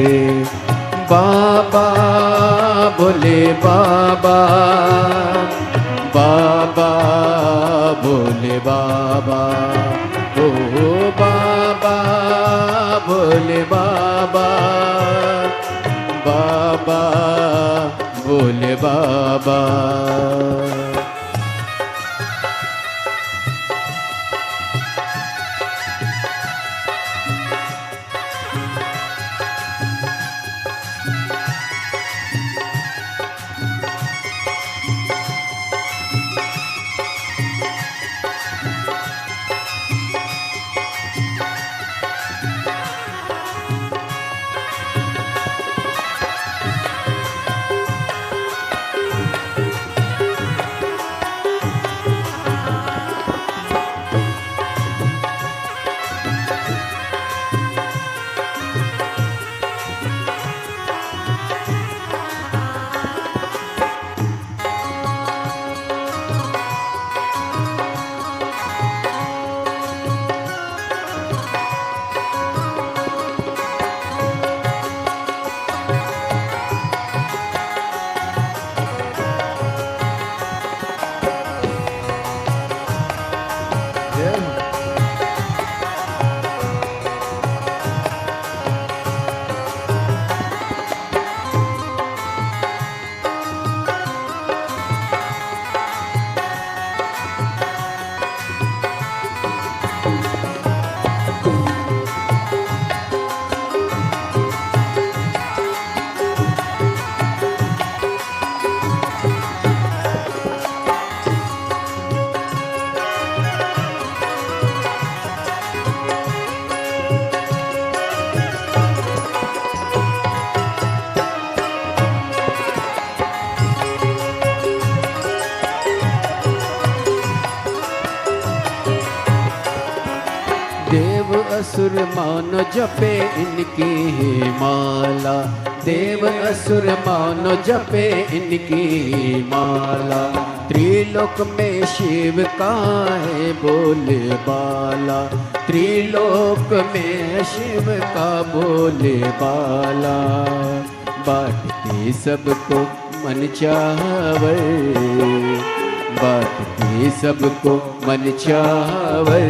Speaker 2: बाबा भोले बाबा, बाबा भोले बाबा, ओ बाबा भोले बाबा, बाबा भोले बाबा। देव असुर मानो जपे इनकी ही माला, देव असुर मानो जपे इनकी माला। त्रिलोक में शिव का है बोले बाला, त्रिलोक में शिव का बोले बाला। बांटते सबको मन चावर, बांटते सबको मन चावर।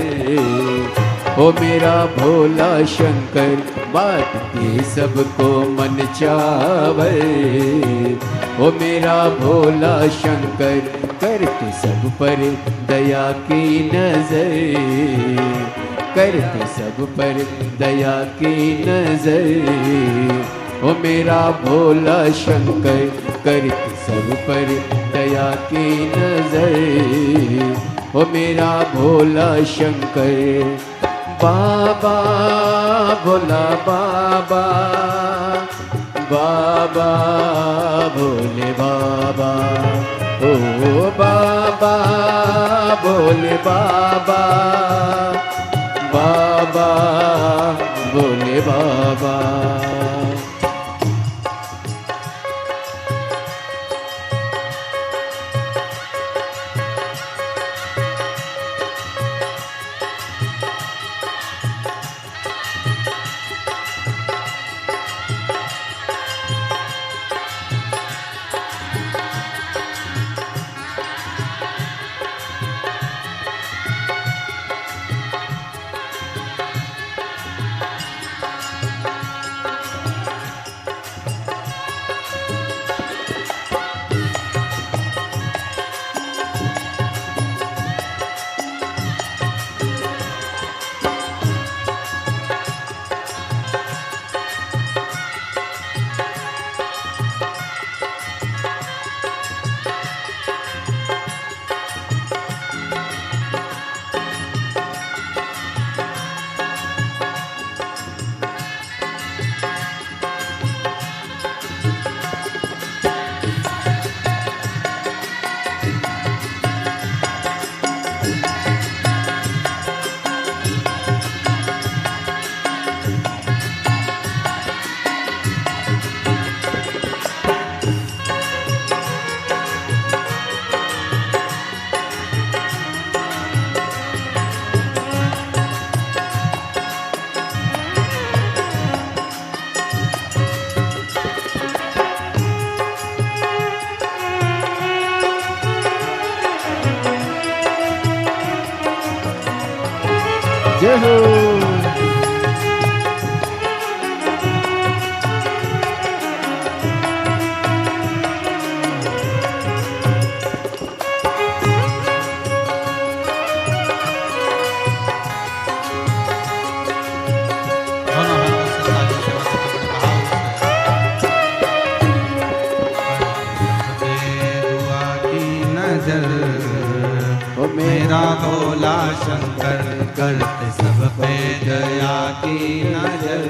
Speaker 2: ओ मेरा भोला शंकर बांटते सबको मन चावर। ओ मेरा भोला शंकर करते सब पर दया की नजर, करते सब पर दया की नजर। ओ मेरा भोला शंकर करते सब पर दया की नजर। ओ मेरा भोला शंकर बाबा भोला बाबा, बाबा भोले बाबा, ओ बाबा भोले बाबा, बाबा भोले बाबा। जय हो।
Speaker 1: दोनों हाथों से ताली से बराबर भाव से दुआ की नजर मेरा भोला शंकर करते सब पे दया की नजर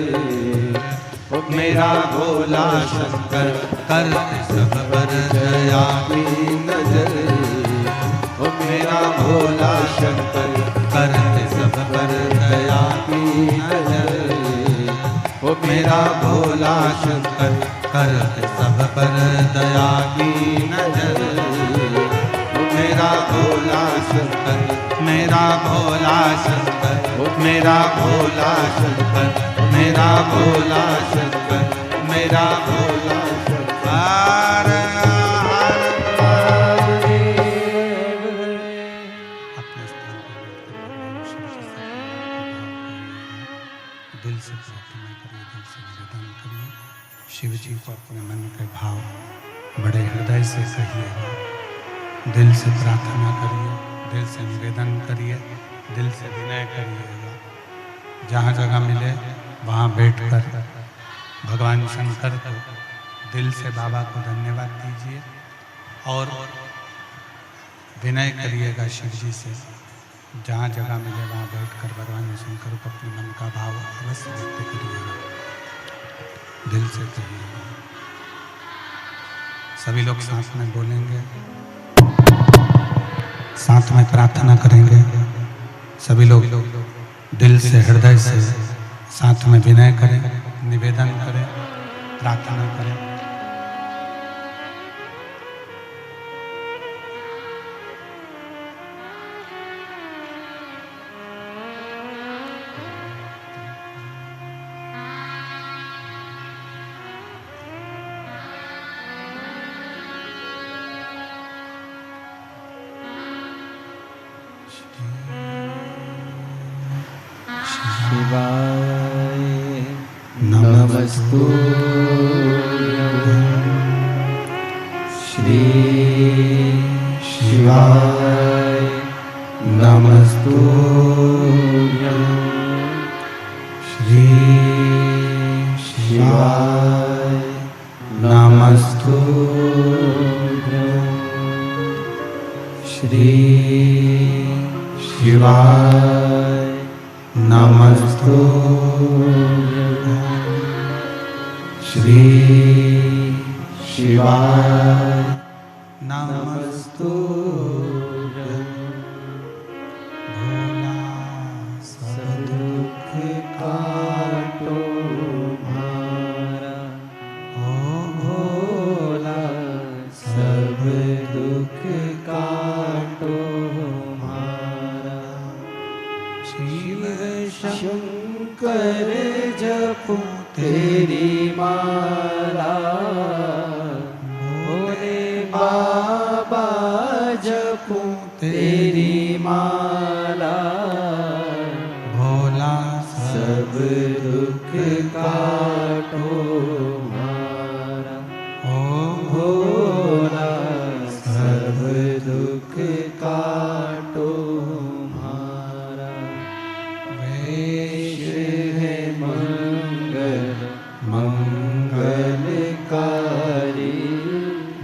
Speaker 1: मेरा भोला शंकर करते सब पर दया की नजर मेरा भोला शंकर करते सब पर दया की नजर मेरा भोला शंकर करते सब पर दया की नजर मेरा भोला शंकर मेरा भोला शंकर मेरा भोला शंकर मेरा भोला शंकर मेरा भोला शंकर अपने स्थान पर दिल से प्रार्थना करिए, दिल से निवेदन करिए। शिव जी को अपने मन के भाव बड़े हृदय से कहिएगा, दिल से प्रार्थना करिए, दिल से निवेदन करिए, दिल से विनय करिएगा। जहाँ जगह मिले वहाँ बैठकर भगवान शंकर को दिल से बाबा को धन्यवाद दीजिए और विनय करिएगा शिव जी से। जहाँ जगह मिले वहाँ बैठकर भगवान शंकर को अपने मन का भाव अवश्य व्यक्त करिएगा, दिल से करिएगा। सभी लोग साथ में बोलेंगे, साथ में प्रार्थना करेंगे। सभी लोग दिल से हृदय से साथ में विनय करें, निवेदन करें, प्रार्थना करें।
Speaker 2: शिवाय नमस्तुभ्यं श्री शिवाय नमस्तुभ्यं श्री शिवाय नमस्तुभ्यं श्री शिवाय नमस्तुभ्यं श्री शिवाय नमस्तुभ्यं भोला सब दुख काटो मारा, ओ भोला सब दुख काटो मारा। शिव शंकर जपो तेरी माला, भोले बाबा जपो तेरी माला, भोला सब दुख काटो मारा, ओ भोला सब दुख काटो मारा। वेश है मंगल मंगलकारी,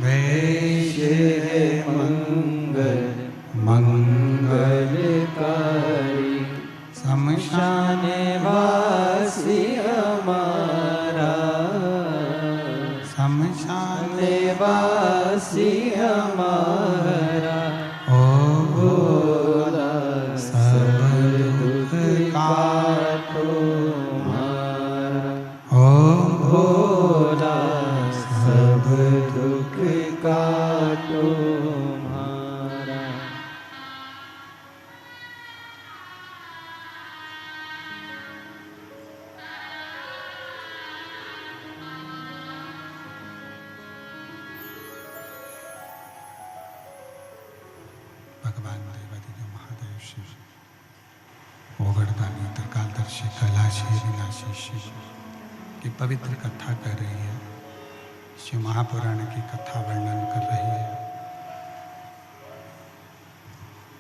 Speaker 2: वेश है मंगल मंगलकारी। शमशान वासी हमारा, शमशान वासी हमारा, ओ भोला सब दुख काटो मारा, ओ भोला सब दुख काटो मारा। भगवान देवादिदेव महादेव शिव
Speaker 1: गोवर्धनी त्रिकालदर्शी कैलाशी विनाशी शिव की पवित्र कथा कर रही है। शिव महापुराण की कथा वर्णन कर रही है।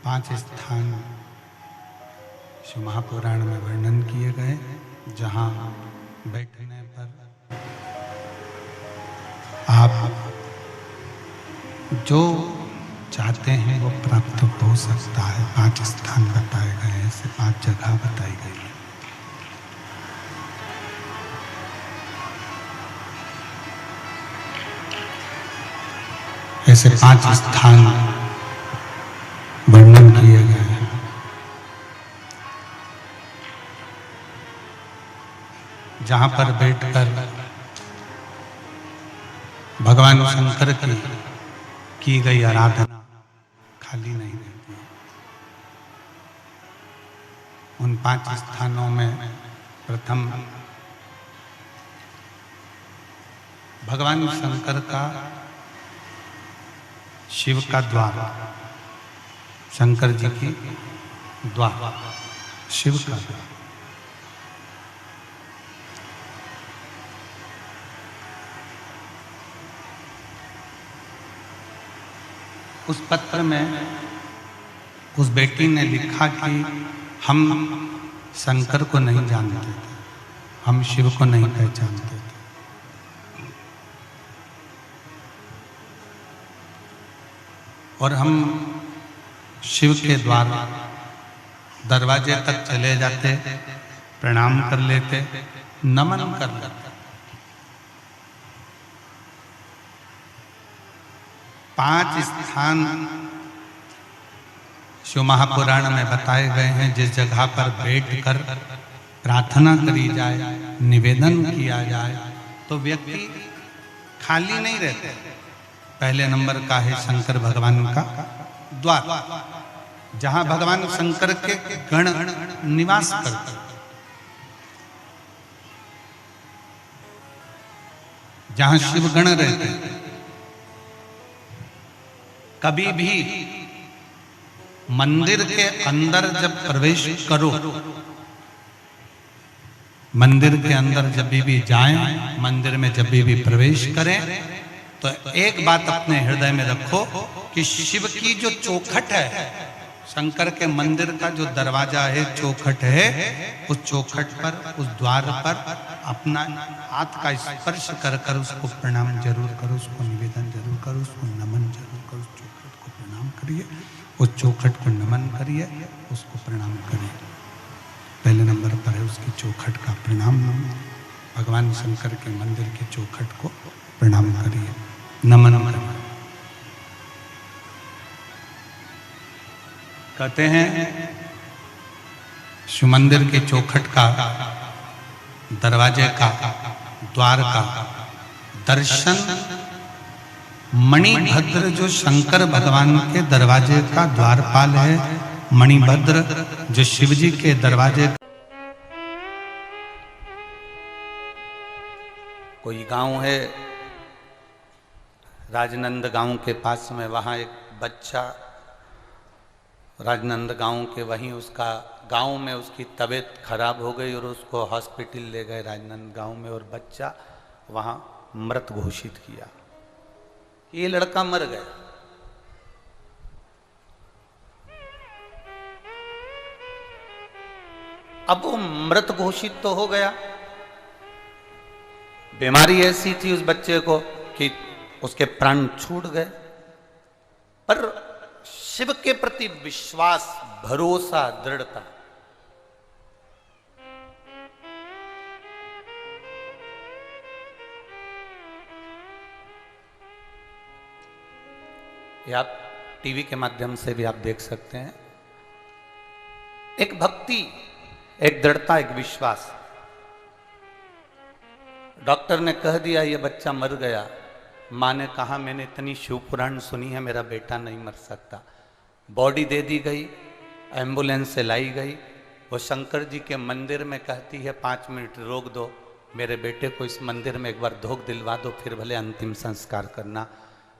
Speaker 1: 5 स्थान शिव महापुराण में वर्णन किए गए जहाँ बैठने पर आप जो चाहते हैं वो प्राप्त हो सकता है। 5 स्थान बताए गए हैं, ऐसे 5 जगह बताई गई है। ऐसे 5 स्थान वर्णन किए गए हैं। जहां पर बैठकर भगवान शंकर की गई आराधना खाली नहीं रहती है। उन 5 स्थानों में प्रथम भगवान शंकर का शिव का द्वार, शंकर जी की द्वार, शिव का द्वार। उस पत्र में उस बेटी ने लिखा कि हम शंकर को नहीं जानते थे, हम शिव को नहीं पहचानते थे। और हम शिव के द्वार दरवाजे तक चले जाते, प्रणाम कर लेते, नमन कर लेते। 5 स्थान शिव महापुराण में बताए गए हैं। जिस जगह पर बैठकर प्रार्थना करी जाए, निवेदन किया जाए तो व्यक्ति खाली नहीं रहते। पहले नंबर का है शंकर भगवान का द्वार, जहां भगवान शंकर के गण निवास करते, जहां शिव गण रहते। कभी भी मंदिर के अंदर जब प्रवेश करो, मंदिर के अंदर जब भी जाएं, मंदिर में जब भी प्रवेश करें तो एक बात अपने हृदय में रखो कि शिव की जो चौखट है, शंकर के मंदिर का जो दरवाजा है, चौखट है, उस चौखट पर, उस द्वार पर अपना हाथ का स्पर्श कर कर उसको प्रणाम जरूर करो, उसको निवेदन जरूर करो, उसको नमन जरूर करो। उस चौखट को प्रणाम करिए, उस चौखट को नमन करिए, उसको प्रणाम करिए। पहले नंबर पर है उसकी चौखट का प्रणाम। भगवान शंकर के मंदिर की चौखट को प्रणाम करिए, नमन करिए। कहते हैं शिव मंदिर के चौखट का, दरवाजे का, द्वार का दर्शन मणिभद्र, जो शंकर भगवान के दरवाजे का द्वारपाल है, मणिभद्र जो शिव जी के दरवाजे। कोई गांव है राजनंद गांव के पास में, वहाँ एक बच्चा, राजनंद गांव के, वहीं उसका गांव में उसकी तबीयत खराब हो गई और उसको हॉस्पिटल ले गए राजनंद गांव में, और बच्चा वहाँ मृत घोषित किया। ये लड़का मर गया। अब वो मृत घोषित तो हो गया, बीमारी ऐसी थी उस बच्चे को कि उसके प्राण छूट गए, पर शिव के प्रति विश्वास, भरोसा, दृढ़ता, ये आप टीवी के माध्यम से भी आप देख सकते हैं। एक भक्ति, एक दृढ़ता, एक विश्वास। डॉक्टर ने कह दिया ये बच्चा मर गया, माँ ने कहा मैंने इतनी शिव पुराण सुनी है, मेरा बेटा नहीं मर सकता। बॉडी दे दी गई, एम्बुलेंस से लाई गई, वो शंकर जी के मंदिर में कहती है 5 मिनट रोक दो, मेरे बेटे को इस मंदिर में एक बार धोख दिलवा दो, फिर भले अंतिम संस्कार करना।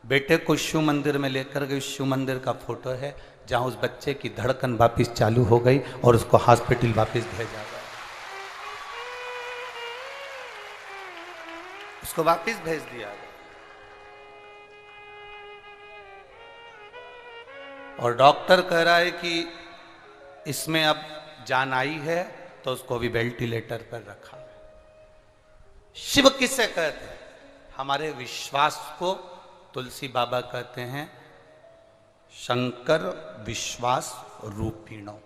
Speaker 1: बेटे को शिव मंदिर में लेकर गई, शिव मंदिर का फोटो है, जहां उस बच्चे की धड़कन वापस चालू हो गई और उसको हॉस्पिटल वापस भेजा गया, उसको वापस भेज दिया गया। और डॉक्टर कह रहा है कि इसमें अब जान आई है, तो उसको भी वेंटिलेटर पर रखा है। शिव किसे कहते हैं? हमारे विश्वास को तुलसी बाबा कहते हैं शंकर विश्वास रूपिणो।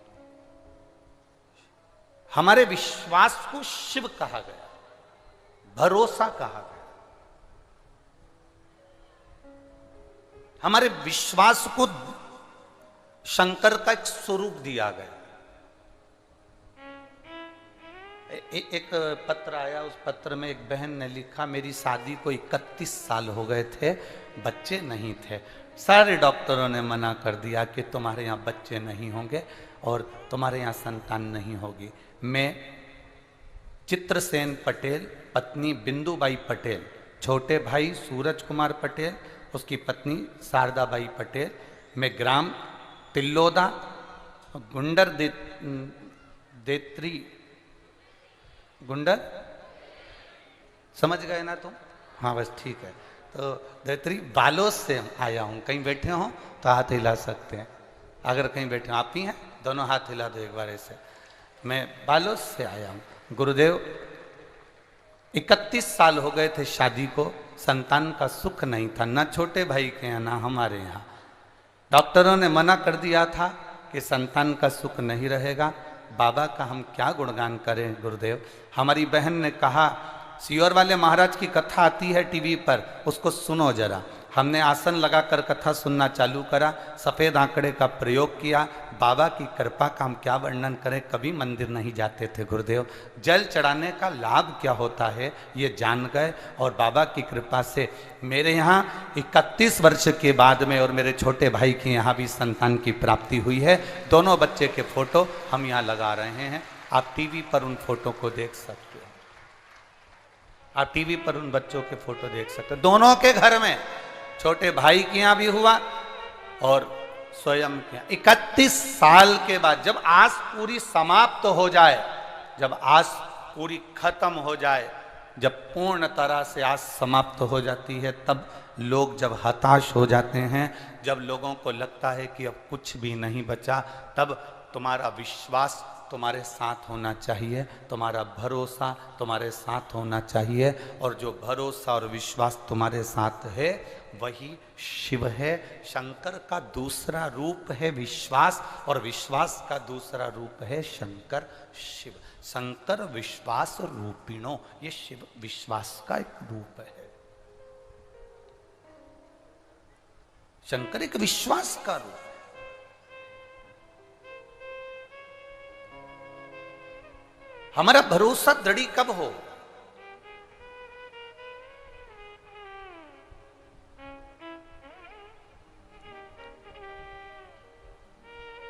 Speaker 1: हमारे विश्वास को शिव कहा गया, भरोसा कहा गया। हमारे विश्वास को शंकर का एक स्वरूप दिया गया। एक पत्र आया, उस पत्र में एक बहन ने लिखा, मेरी शादी को 31 साल हो गए थे, बच्चे नहीं थे। सारे डॉक्टरों ने मना कर दिया कि तुम्हारे यहाँ बच्चे नहीं होंगे और तुम्हारे यहाँ संतान नहीं होगी। मैं चित्रसेन पटेल, पत्नी बिंदुबाई पटेल, छोटे भाई सूरज कुमार पटेल, उसकी पत्नी शारदाबाई पटेल, मैं ग्राम तिल्लोदा गुंडर देत्री गुंडर, समझ गए ना तुम? हाँ बस ठीक है। तो देत्री बालोस से आया हूँ। कहीं बैठे हो तो हाथ हिला सकते हैं, अगर कहीं बैठे हो। आप ही हैं, दोनों हाथ हिला दो एक बार ऐसे। मैं बालोस से आया हूँ। गुरुदेव 31 साल हो गए थे शादी को, संतान का सुख नहीं था, ना छोटे भाई के यहाँ ना हमारे यहाँ। डॉक्टरों ने मना कर दिया था कि संतान का सुख नहीं रहेगा। बाबा का हम क्या गुणगान करें गुरुदेव। हमारी बहन ने कहा, सियोर वाले महाराज की कथा आती है टीवी पर, उसको सुनो जरा। हमने आसन लगाकर कथा सुनना चालू करा, सफ़ेद आंकड़े का प्रयोग किया। बाबा की कृपा का हम क्या वर्णन करें, कभी मंदिर नहीं जाते थे गुरुदेव। जल चढ़ाने का लाभ क्या होता है ये जान गए, और बाबा की कृपा से मेरे यहाँ 31 वर्ष के बाद में और मेरे छोटे भाई के यहाँ भी संतान की प्राप्ति हुई है। दोनों बच्चे के फोटो हम यहाँ लगा रहे हैं, आप टीवी पर उन फोटो को देख सकते हो। आप टीवी पर उन बच्चों के फोटो देख सकते हो। दोनों के घर में, छोटे भाई के यहाँ भी हुआ और स्वयं के यहाँ। 31 साल के बाद जब आस पूरी समाप्त हो जाए, जब आस पूरी खत्म हो जाए, जब पूर्ण तरह से आस समाप्त हो जाती है, तब लोग जब हताश हो जाते हैं, जब लोगों को लगता है कि अब कुछ भी नहीं बचा, तब तुम्हारा विश्वास तुम्हारे साथ होना चाहिए, तुम्हारा भरोसा तुम्हारे साथ होना चाहिए। और जो भरोसा और विश्वास तुम्हारे साथ है वही शिव है। शंकर का दूसरा रूप है विश्वास, और विश्वास का दूसरा रूप है शंकर शिव। शंकर विश्वास रूपिणो, ये शिव विश्वास का एक रूप है। शंकर एक विश्वास का रूप है। हमारा भरोसा दृढ़ कब हो?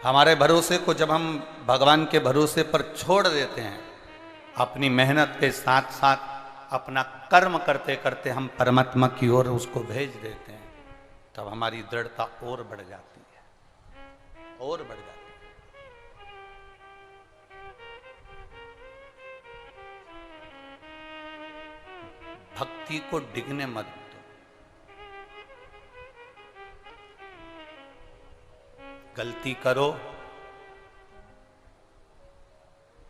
Speaker 1: हमारे भरोसे को जब हम भगवान के भरोसे पर छोड़ देते हैं, अपनी मेहनत के साथ साथ अपना कर्म करते करते हम परमात्मा की ओर उसको भेज देते हैं, तब हमारी दृढ़ता और बढ़ जाती है, और बढ़ जाती है। भक्ति को डिगने मत दो। गलती करो।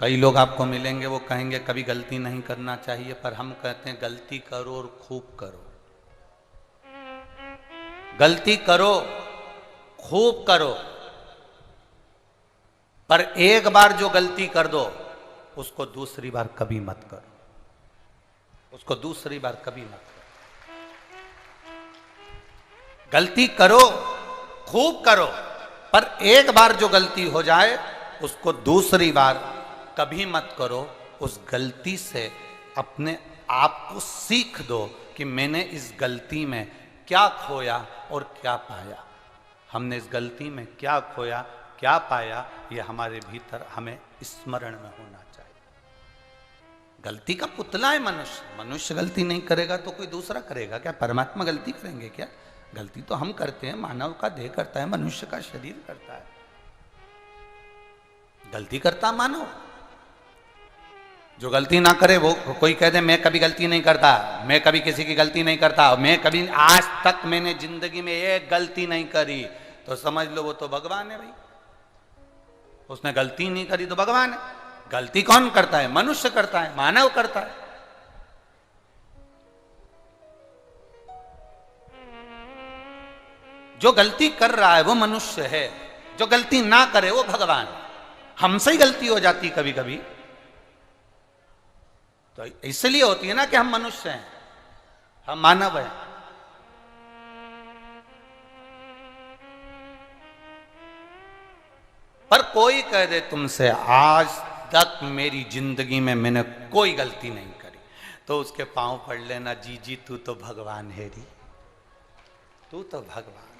Speaker 1: कई लोग आपको मिलेंगे, वो कहेंगे कभी गलती नहीं करना चाहिए, पर हम कहते हैं गलती करो और खूब करो। गलती करो, खूब करो, पर एक बार जो गलती कर दो उसको दूसरी बार कभी मत करो, उसको दूसरी बार कभी मत करो। गलती करो, खूब करो, पर एक बार जो गलती हो जाए उसको दूसरी बार कभी मत करो। उस गलती से अपने आप को सीख दो कि मैंने इस गलती में क्या खोया और क्या पाया। हमने इस गलती में क्या खोया, क्या पाया, ये हमारे भीतर हमें स्मरण में होना चाहिए। गलती का पुतला है मनुष्य। मनुष्य गलती नहीं करेगा तो कोई दूसरा करेगा क्या? परमात्मा गलती करेंगे क्या? गलती तो हम करते हैं, मानव का देह करता है, मनुष्य का शरीर करता है, गलती करता मानव। जो गलती ना करे वो, कोई कह दे मैं कभी गलती नहीं करता, मैं कभी किसी की गलती नहीं करता, मैं कभी आज तक मैंने जिंदगी में एक गलती नहीं करी, तो समझ लो वो तो भगवान है भाई। उसने गलती नहीं करी तो भगवान है। गलती कौन करता है? मनुष्य करता है, मानव करता है। जो गलती कर रहा है वो मनुष्य है, जो गलती ना करे वो भगवान। हमसे ही गलती हो जाती कभी कभी, तो इसलिए होती है ना कि हम मनुष्य हैं, हम मानव हैं। पर कोई कह दे तुमसे आज तक मेरी जिंदगी में मैंने कोई गलती नहीं करी, तो उसके पांव पड़ लेना, जी जी तू तो भगवान है री, तू तो भगवान है,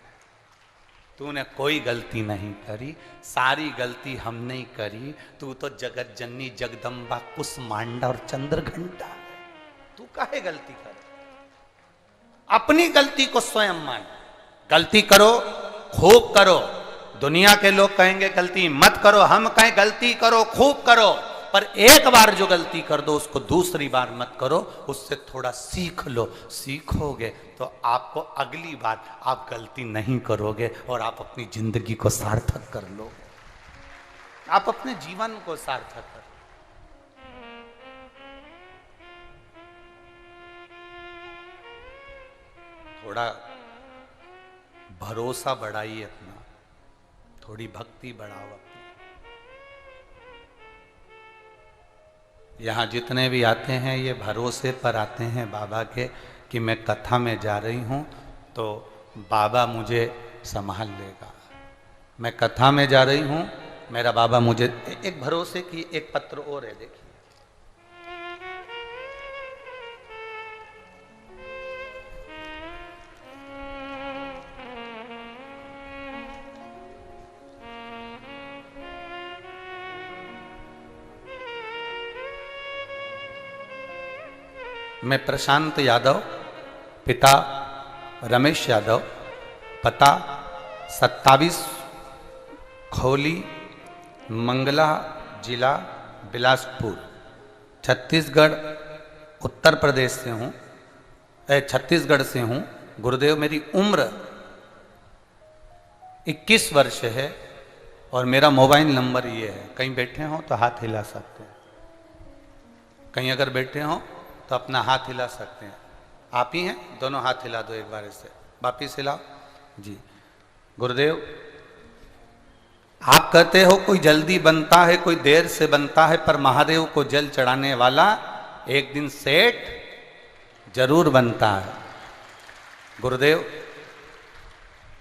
Speaker 1: तूने कोई गलती नहीं करी, सारी गलती हमने ही करी, तू तो जगत जननी जगदम्बा कुसमांडा और चंद्रघंटा है, तू काहे गलती कर? अपनी गलती को स्वयं मान। गलती करो, खूब करो। दुनिया के लोग कहेंगे गलती मत करो, हम कहें गलती करो, खूब करो, पर एक बार जो गलती कर दो उसको दूसरी बार मत करो, उससे थोड़ा सीख लो। सीखोगे तो आपको अगली बार आप गलती नहीं करोगे और आप अपनी जिंदगी को सार्थक कर लो, आप अपने जीवन को सार्थक कर। थोड़ा भरोसा बढ़ाइए अपना, थोड़ी भक्ति बढ़ाओ अपनी। यहाँ जितने भी आते हैं ये भरोसे पर आते हैं बाबा के कि मैं कथा में जा रही हूँ तो बाबा मुझे संभाल लेगा, मैं कथा में जा रही हूँ मेरा बाबा मुझे। एक भरोसे की एक पत्र और है, देखिए। मैं प्रशांत यादव, पिता रमेश यादव, पता 27 खौली, मंगला, जिला बिलासपुर, छत्तीसगढ़, उत्तर प्रदेश से हूँ, छत्तीसगढ़ से हूँ। गुरुदेव मेरी उम्र 21 वर्ष है और मेरा मोबाइल नंबर ये है। कहीं बैठे हो तो हाथ हिला सकते हैं, कहीं अगर बैठे हो तो अपना हाथ हिला सकते हैं। आप ही हैं, दोनों हाथ हिला दो एक बार ऐसे, वापिस हिलाओ जी। गुरुदेव आप कहते हो कोई जल्दी बनता है, कोई देर से बनता है, पर महादेव को जल चढ़ाने वाला एक दिन सेठ जरूर बनता है। गुरुदेव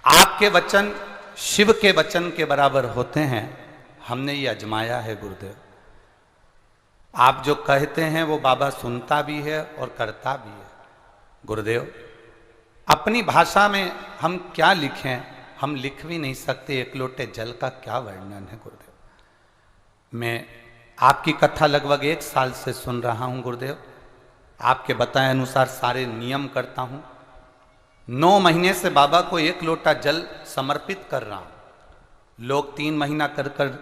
Speaker 1: आपके वचन शिव के वचन के बराबर होते हैं, हमने ये अजमाया है। गुरुदेव आप जो कहते हैं वो बाबा सुनता भी है और करता भी है। गुरुदेव अपनी भाषा में हम क्या लिखें, हम लिख भी नहीं सकते, एक लोटे जल का क्या वर्णन है। गुरुदेव मैं आपकी कथा लगभग 1 साल से सुन रहा हूँ। गुरुदेव आपके बताए अनुसार सारे नियम करता हूँ। 9 महीने से बाबा को 1 लोटा जल समर्पित कर रहा हूँ। लोग 3 महीना कर कर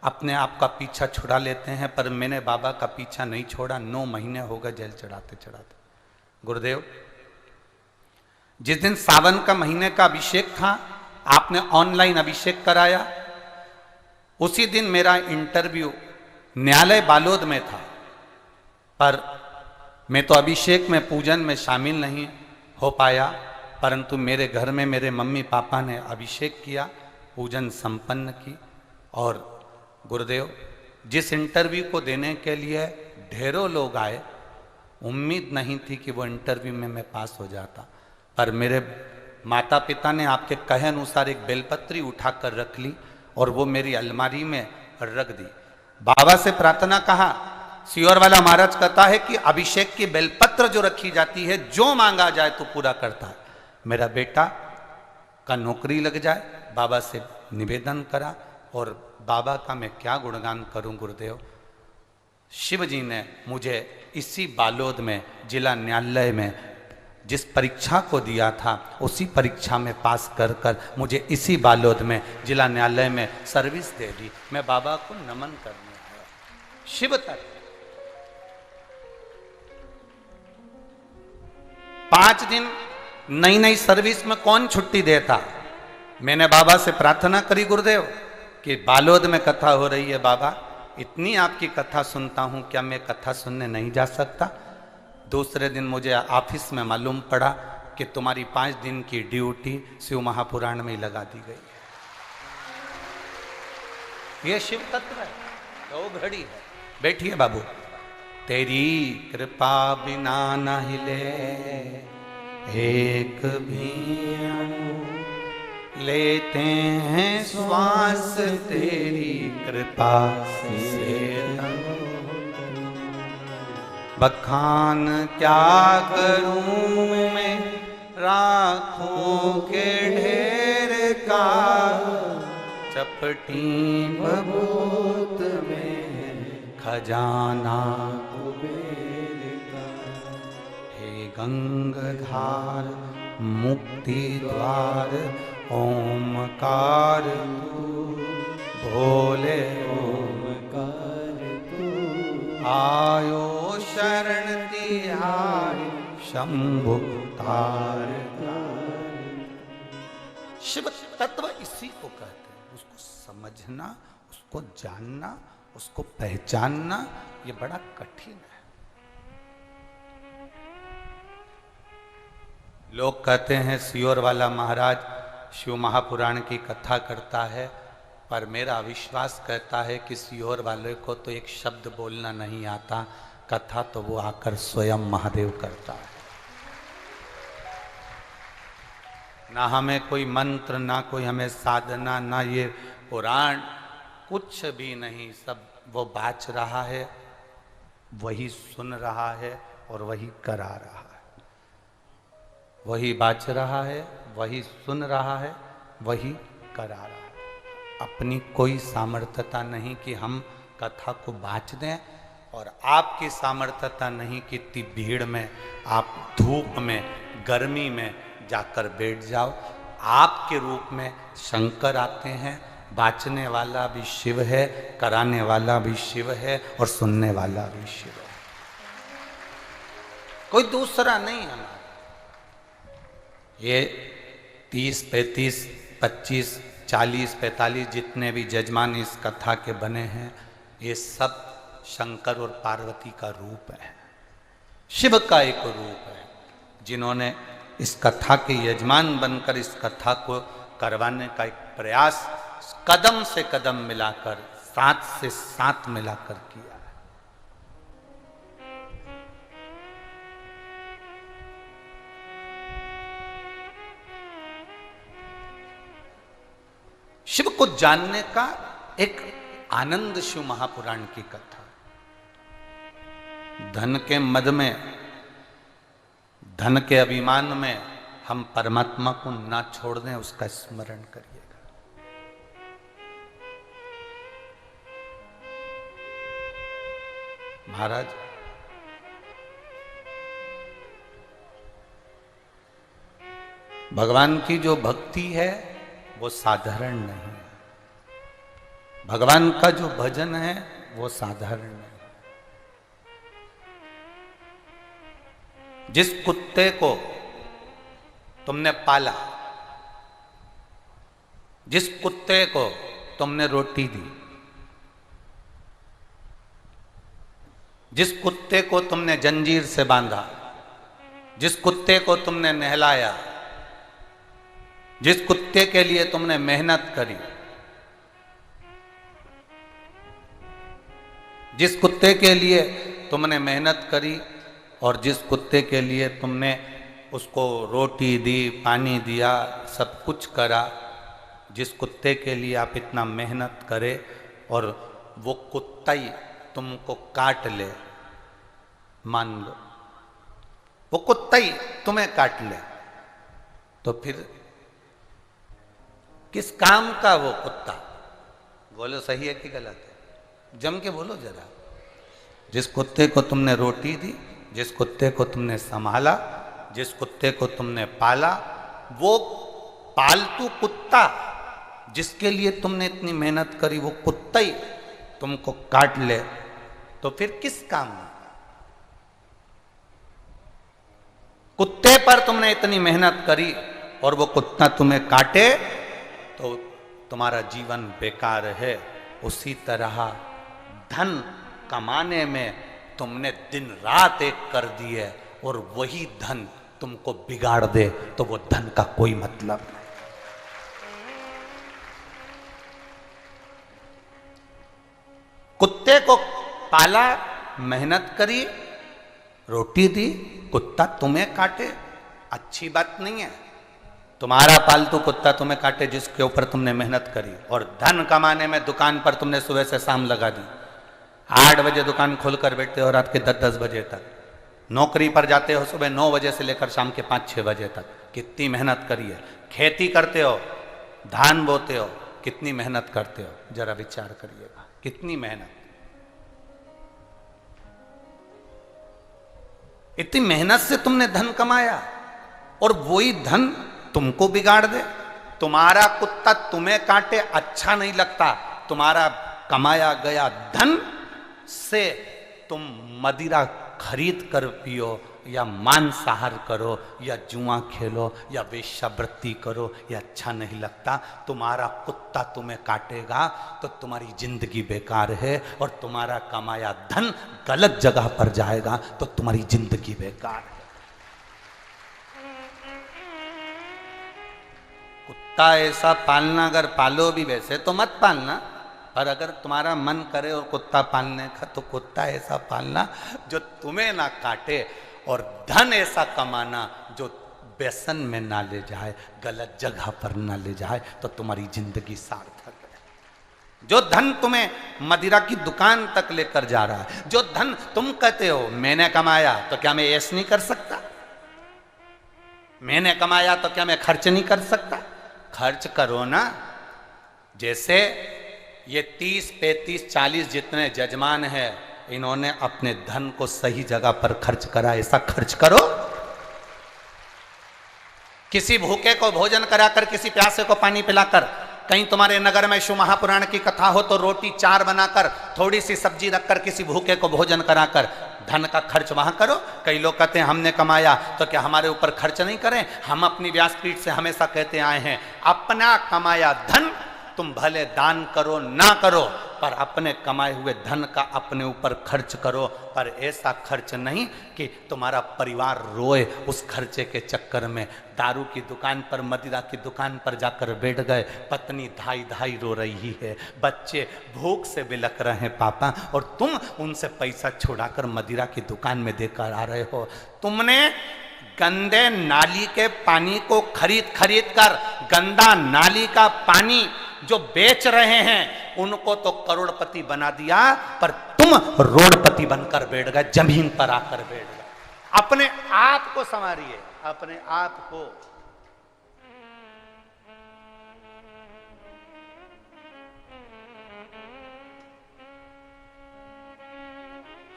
Speaker 1: अपने आप का पीछा छुड़ा लेते हैं, पर मैंने बाबा का पीछा नहीं छोड़ा। 9 महीने हो गए जल चढ़ाते चढ़ाते। गुरुदेव जिस दिन सावन का महीने का अभिषेक था, आपने ऑनलाइन अभिषेक कराया, उसी दिन मेरा इंटरव्यू न्यायालय बालोद में था, पर मैं तो अभिषेक में पूजन में शामिल नहीं हो पाया, परंतु मेरे घर में मेरे मम्मी पापा ने अभिषेक किया, पूजन संपन्न की। और गुरुदेव जिस इंटरव्यू को देने के लिए ढेरों लोग आए, उम्मीद नहीं थी कि वो इंटरव्यू में मैं पास हो जाता, पर मेरे माता पिता ने आपके कहे अनुसार एक बेलपत्री उठाकर रख ली और वो मेरी अलमारी में रख दी। बाबा से प्रार्थना कहा, सियोर वाला महाराज कहता है कि अभिषेक की बेलपत्र जो रखी जाती है, जो मांगा जाए तो पूरा करता है। मेरा बेटा का नौकरी लग जाए, बाबा से निवेदन करा। और बाबा का मैं क्या गुणगान करूं। गुरुदेव शिव जी ने मुझे इसी बालोद में जिला न्यायालय में जिस परीक्षा को दिया था उसी परीक्षा में पास कर कर मुझे इसी बालोद में जिला न्यायालय में सर्विस दे दी। मैं बाबा को नमन करने आया। शिव तत्व 5 दिन नई नई सर्विस में कौन छुट्टी देता। मैंने बाबा से प्रार्थना करी गुरुदेव कि बालोद में कथा हो रही है, बाबा इतनी आपकी कथा सुनता हूं, क्या मैं कथा सुनने नहीं जा सकता। दूसरे दिन मुझे ऑफिस में मालूम पड़ा कि तुम्हारी 5 दिन की ड्यूटी शिव महापुराण में ही लगा दी गई है। ये शिव तत्व है, 2 घड़ी है। बैठिए बाबू। तेरी कृपा बिना न हिले एक भी अणु, लेते हैं श्वास तेरी कृपा से। बखान क्या करूं मैं राखों के ढेर का, चपटी बबूत में खजाना कुबेर का। हे गंगाधार मुक्ति द्वार ओमकार तू, भोले ओमकार तू। आयो शरण तिहारी शंभु तार। शिव तत्व इसी को कहते हैं। उसको समझना, उसको जानना, उसको पहचानना ये बड़ा कठिन है। लोग कहते हैं सियोर वाला महाराज शिव महापुराण की कथा करता है, पर मेरा विश्वास कहता है कि सियोर वाले को तो एक शब्द बोलना नहीं आता, कथा तो वो आकर स्वयं महादेव करता है। ना हमें कोई मंत्र, ना कोई हमें साधना, ना ये पुराण, कुछ भी नहीं। सब वो बाच रहा है, वही सुन रहा है और वही करा रहा है। वही बाच रहा है, वही सुन रहा है, वही करा रहा है। अपनी कोई सामर्थ्यता नहीं कि हम कथा को बाच दें, और आपकी सामर्थ्यता नहीं कि इतनी भीड़ में आप धूप में गर्मी में जाकर बैठ जाओ। आपके रूप में शंकर आते हैं। बाचने वाला भी शिव है, कराने वाला भी शिव है और सुनने वाला भी शिव है। कोई दूसरा नहीं हमारा। ये 30, 35, 25, 40, 45 जितने भी जजमान इस कथा के बने हैं, ये सब शंकर और पार्वती का रूप है, शिव का एक रूप है, जिन्होंने इस कथा के यजमान बनकर इस कथा को करवाने का एक प्रयास कदम से कदम मिलाकर, साथ से साथ मिलाकर किया है। शिव को जानने का एक आनंद शिव महापुराण की कथा। धन के मद में, धन के अभिमान में हम परमात्मा को ना छोड़ दें, उसका स्मरण करिएगा। महाराज, भगवान की जो भक्ति है वो साधारण नहीं है। भगवान का जो भजन है वो साधारण नहीं। जिस कुत्ते को तुमने पाला, जिस कुत्ते को तुमने रोटी दी, जिस कुत्ते को तुमने जंजीर से बांधा, जिस कुत्ते को तुमने नहलाया, जिस कुत्ते के लिए तुमने मेहनत करी, जिस कुत्ते के लिए तुमने मेहनत करी और जिस कुत्ते के लिए तुमने उसको रोटी दी, पानी दिया, सब कुछ करा, जिस कुत्ते के लिए आप इतना मेहनत करे और वो कुत्ता ही तुमको काट ले, मान लो वो कुत्ता ही तुम्हें काट ले, तो फिर किस काम का वो कुत्ता? बोलो सही है कि गलत है? जम के बोलो जरा। जिस कुत्ते को तुमने रोटी दी, जिस कुत्ते को तुमने संभाला, जिस कुत्ते को तुमने पाला, वो पालतू कुत्ता जिसके लिए तुमने इतनी मेहनत करी, वो कुत्ता ही तुमको काट ले तो फिर किस काम? कुत्ते पर तुमने इतनी मेहनत करी और वो कुत्ता तुम्हें काटे तो तुम्हारा जीवन बेकार है। उसी तरह धन कमाने में तुमने दिन रात एक कर दी है और वही धन तुमको बिगाड़ दे तो वो धन का कोई मतलब नहीं। कुत्ते को पाला, मेहनत करी, रोटी दी, कुत्ता तुम्हें काटे, अच्छी बात नहीं है। तुम्हारा पालतू कुत्ता तुम्हें काटे जिसके ऊपर तुमने मेहनत करी, और धन कमाने में दुकान पर तुमने सुबह से शाम लगा दी। 8 बजे दुकान खोलकर बैठते हो रात के 10-10 बजे तक, नौकरी पर जाते हो सुबह 9 बजे से लेकर शाम के 5-6 बजे तक। कितनी मेहनत करी है। खेती करते हो, धान बोते हो, कितनी मेहनत करते हो, जरा विचार करिएगा, कितनी मेहनत। इतनी मेहनत से तुमने धन कमाया और वही धन तुमको बिगाड़ दे। तुम्हारा कुत्ता तुम्हें काटे, अच्छा नहीं लगता। तुम्हारा कमाया गया धन से तुम मदिरा खरीद कर पियो या मांसाहार करो या जुआ खेलो या वेश्यावृत्ति करो, ये अच्छा नहीं लगता। तुम्हारा कुत्ता तुम्हें काटेगा तो तुम्हारी जिंदगी बेकार है, और तुम्हारा कमाया धन गलत जगह पर जाएगा तो तुम्हारी जिंदगी बेकार है। कुत्ता ऐसा पालना, अगर पालो भी वैसे तो मत पालना, पर अगर तुम्हारा मन करे और कुत्ता पालने का तो कुत्ता ऐसा पालना जो तुम्हें ना काटे, और धन ऐसा कमाना जो व्यसन में ना ले जाए, गलत जगह पर ना ले जाए, तो तुम्हारी जिंदगी सार्थक है। जो धन तुम्हें मदिरा की दुकान तक लेकर जा रहा है, जो धन तुम कहते हो मैंने कमाया तो क्या मैं ऐश नहीं कर सकता, मैंने कमाया तो क्या मैं खर्च नहीं कर सकता? खर्च करो ना। जैसे ये 30, 35, 40 जितने जजमान हैं, इन्होंने अपने धन को सही जगह पर खर्च करा, ऐसा खर्च करो। किसी भूखे को भोजन कराकर, किसी प्यासे को पानी पिलाकर, कहीं तुम्हारे नगर में शिव महापुराण की कथा हो तो रोटी 4 बनाकर, थोड़ी सी सब्जी रखकर किसी भूखे को भोजन कराकर धन का खर्च वहां करो। कई लोग कहते हैं हमने कमाया तो क्या हमारे ऊपर खर्च नहीं करें? हम अपनी व्यासपीठ से हमेशा कहते आए हैं, अपना कमाया धन तुम भले दान करो ना करो, पर अपने कमाए हुए धन का अपने ऊपर खर्च करो, पर ऐसा खर्च नहीं कि तुम्हारा परिवार रोए उस खर्चे के चक्कर में। दारू की दुकान पर, मदिरा की दुकान पर जाकर बैठ गए, पत्नी धाई धाई रो रही है, बच्चे भूख से बिलख रहे हैं पापा, और तुम उनसे पैसा छुड़ाकर मदिरा की दुकान में देकर आ रहे हो। तुमने गंदे नाली के पानी को खरीद खरीद कर, गंदा नाली का पानी जो बेच रहे हैं उनको तो करोड़पति बना दिया, पर तुम रोडपति बनकर बैठ गए, जमीन पर आकर बैठ गए। अपने आप को संवारिए, अपने आप को।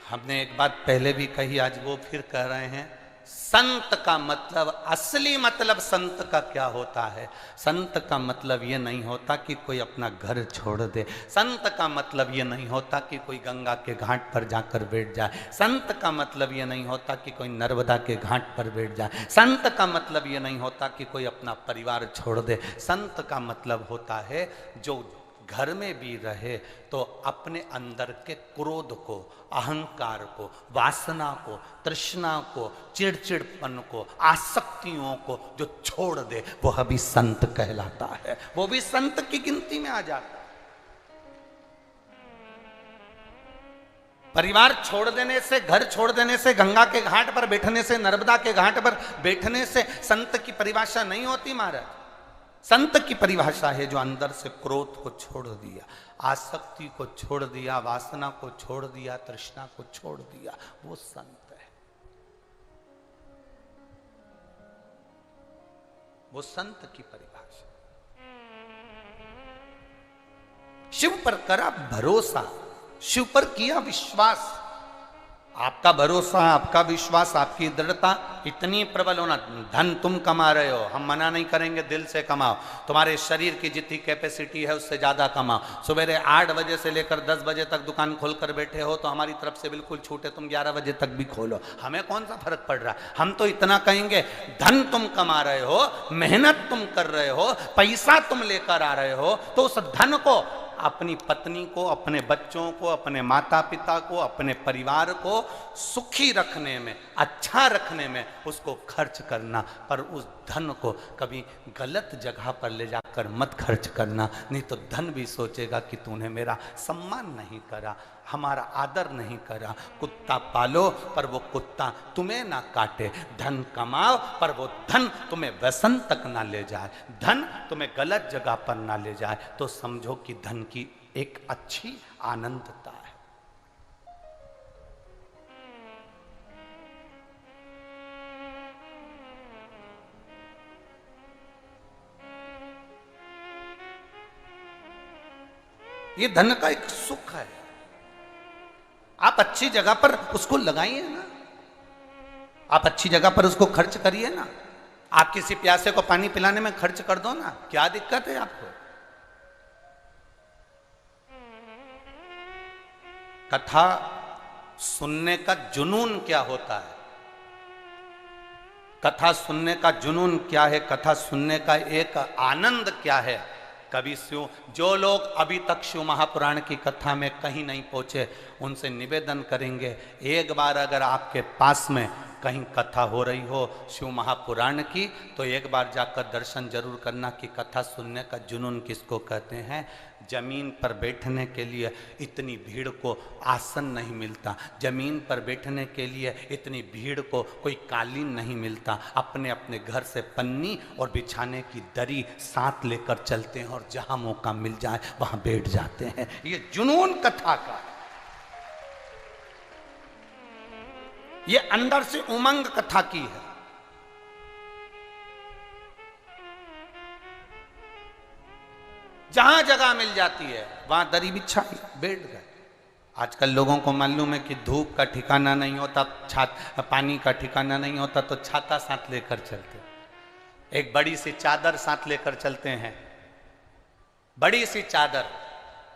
Speaker 1: हमने एक बात पहले भी कही, आज वो फिर कह रहे हैं। संत का मतलब, असली मतलब संत का क्या होता है? संत का मतलब ये नहीं होता कि कोई अपना घर छोड़ दे। संत का मतलब ये नहीं होता कि कोई गंगा के घाट पर जाकर बैठ जाए। संत का मतलब ये नहीं होता कि कोई नर्मदा के घाट पर बैठ जाए। संत का मतलब ये नहीं होता कि कोई अपना परिवार छोड़ दे। संत का मतलब होता है जो घर में भी रहे तो अपने अंदर के क्रोध को, अहंकार को, वासना को, तृष्णा को, चिड़चिड़पन को, आसक्तियों को जो छोड़ दे, वो भी संत कहलाता है, वो भी संत की गिनती में आ जाता है। परिवार छोड़ देने से, घर छोड़ देने से, गंगा के घाट पर बैठने से, नर्मदा के घाट पर बैठने से संत की परिभाषा नहीं होती महाराज। संत की परिभाषा है जो अंदर से क्रोध को छोड़ दिया, आसक्ति को छोड़ दिया, वासना को छोड़ दिया, तृष्णा को छोड़ दिया, वो संत है। वो संत की परिभाषा। शिव पर करा भरोसा, शिव पर किया विश्वास, आपका भरोसा, आपका विश्वास, आपकी दृढ़ता इतनी प्रबल होना। धन तुम कमा रहे हो, हम मना नहीं करेंगे, दिल से कमाओ। तुम्हारे शरीर की जितनी कैपेसिटी है उससे ज्यादा कमाओ। सवेरे 8 बजे से लेकर 10 बजे तक दुकान खोल कर बैठे हो तो हमारी तरफ से बिल्कुल छूट है, तुम 11 बजे तक भी खोलो, हमें कौन सा फर्क पड़ रहा है। हम तो इतना कहेंगे, धन तुम कमा रहे हो, मेहनत तुम कर रहे हो, पैसा तुम लेकर आ रहे हो, तो उस धन को अपनी पत्नी को, अपने बच्चों को, अपने माता पिता को, अपने परिवार को सुखी रखने में, अच्छा रखने में उसको खर्च करना। पर उस धन को कभी गलत जगह पर ले जाकर मत खर्च करना, नहीं तो धन भी सोचेगा कि तूने मेरा सम्मान नहीं करा, हमारा आदर नहीं करा। कुत्ता पालो पर वो कुत्ता तुम्हें ना काटे, धन कमाओ पर वो धन तुम्हें व्यसन तक ना ले जाए, धन तुम्हें गलत जगह पर ना ले जाए, तो समझो कि धन की एक अच्छी आनंदता है। ये धन का एक सुख है। आप अच्छी जगह पर उसको लगाइए ना, आप अच्छी जगह पर उसको खर्च करिए ना। आप किसी प्यासे को पानी पिलाने में खर्च कर दो ना, क्या दिक्कत है आपको। कथा सुनने का जुनून क्या होता है, कथा सुनने का जुनून क्या है, कथा सुनने का एक आनंद क्या है। कभी शिव, जो लोग अभी तक शिव महापुराण की कथा में कहीं नहीं पहुंचे, उनसे निवेदन करेंगे, एक बार अगर आपके पास में कहीं कथा हो रही हो शिव महापुराण की, तो एक बार जाकर दर्शन जरूर करना कि कथा सुनने का जुनून किसको कहते हैं। जमीन पर बैठने के लिए इतनी भीड़ को आसन नहीं मिलता, जमीन पर बैठने के लिए इतनी भीड़ को कोई कालीन नहीं मिलता। अपने अपने घर से पन्नी और बिछाने की दरी साथ लेकर चलते हैं और जहां मौका मिल जाए वहां बैठ जाते हैं। ये जुनून कथा का, ये अंदर से उमंग कथा की है। जहां जगह मिल जाती है वहां दरी बिछाई, बैठ गए। आजकल लोगों को मालूम है कि धूप का ठिकाना नहीं होता, पानी का ठिकाना नहीं होता, तो छाता साथ लेकर चलते, एक बड़ी सी चादर साथ लेकर चलते हैं। बड़ी सी चादर,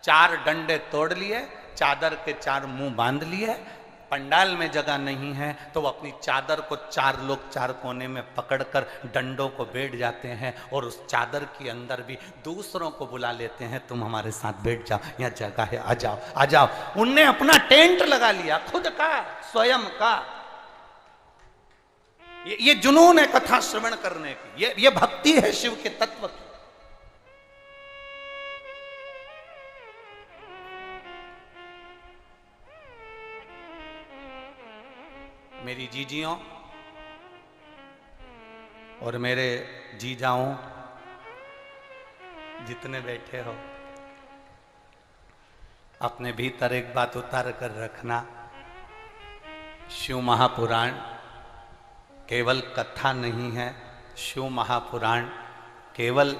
Speaker 1: 4 डंडे तोड़ लिए, चादर के 4 मुंह बांध लिए। पंडाल में जगह नहीं है तो वो अपनी चादर को 4 लोग 4 कोने में पकड़कर डंडों को बैठ जाते हैं और उस चादर के अंदर भी दूसरों को बुला लेते हैं, तुम हमारे साथ बैठ जाओ, यहाँ जगह है, आ जाओ आ जाओ। उनने अपना टेंट लगा लिया, खुद का, स्वयं का। ये जुनून है कथा श्रवण करने की, ये भक्ति है शिव के तत्व की। मेरी जीजियों और मेरे जीजाओं जितने बैठे हो, अपने भीतर एक बात उतार कर रखना, शिव महापुराण केवल कथा नहीं है, शिव महापुराण केवल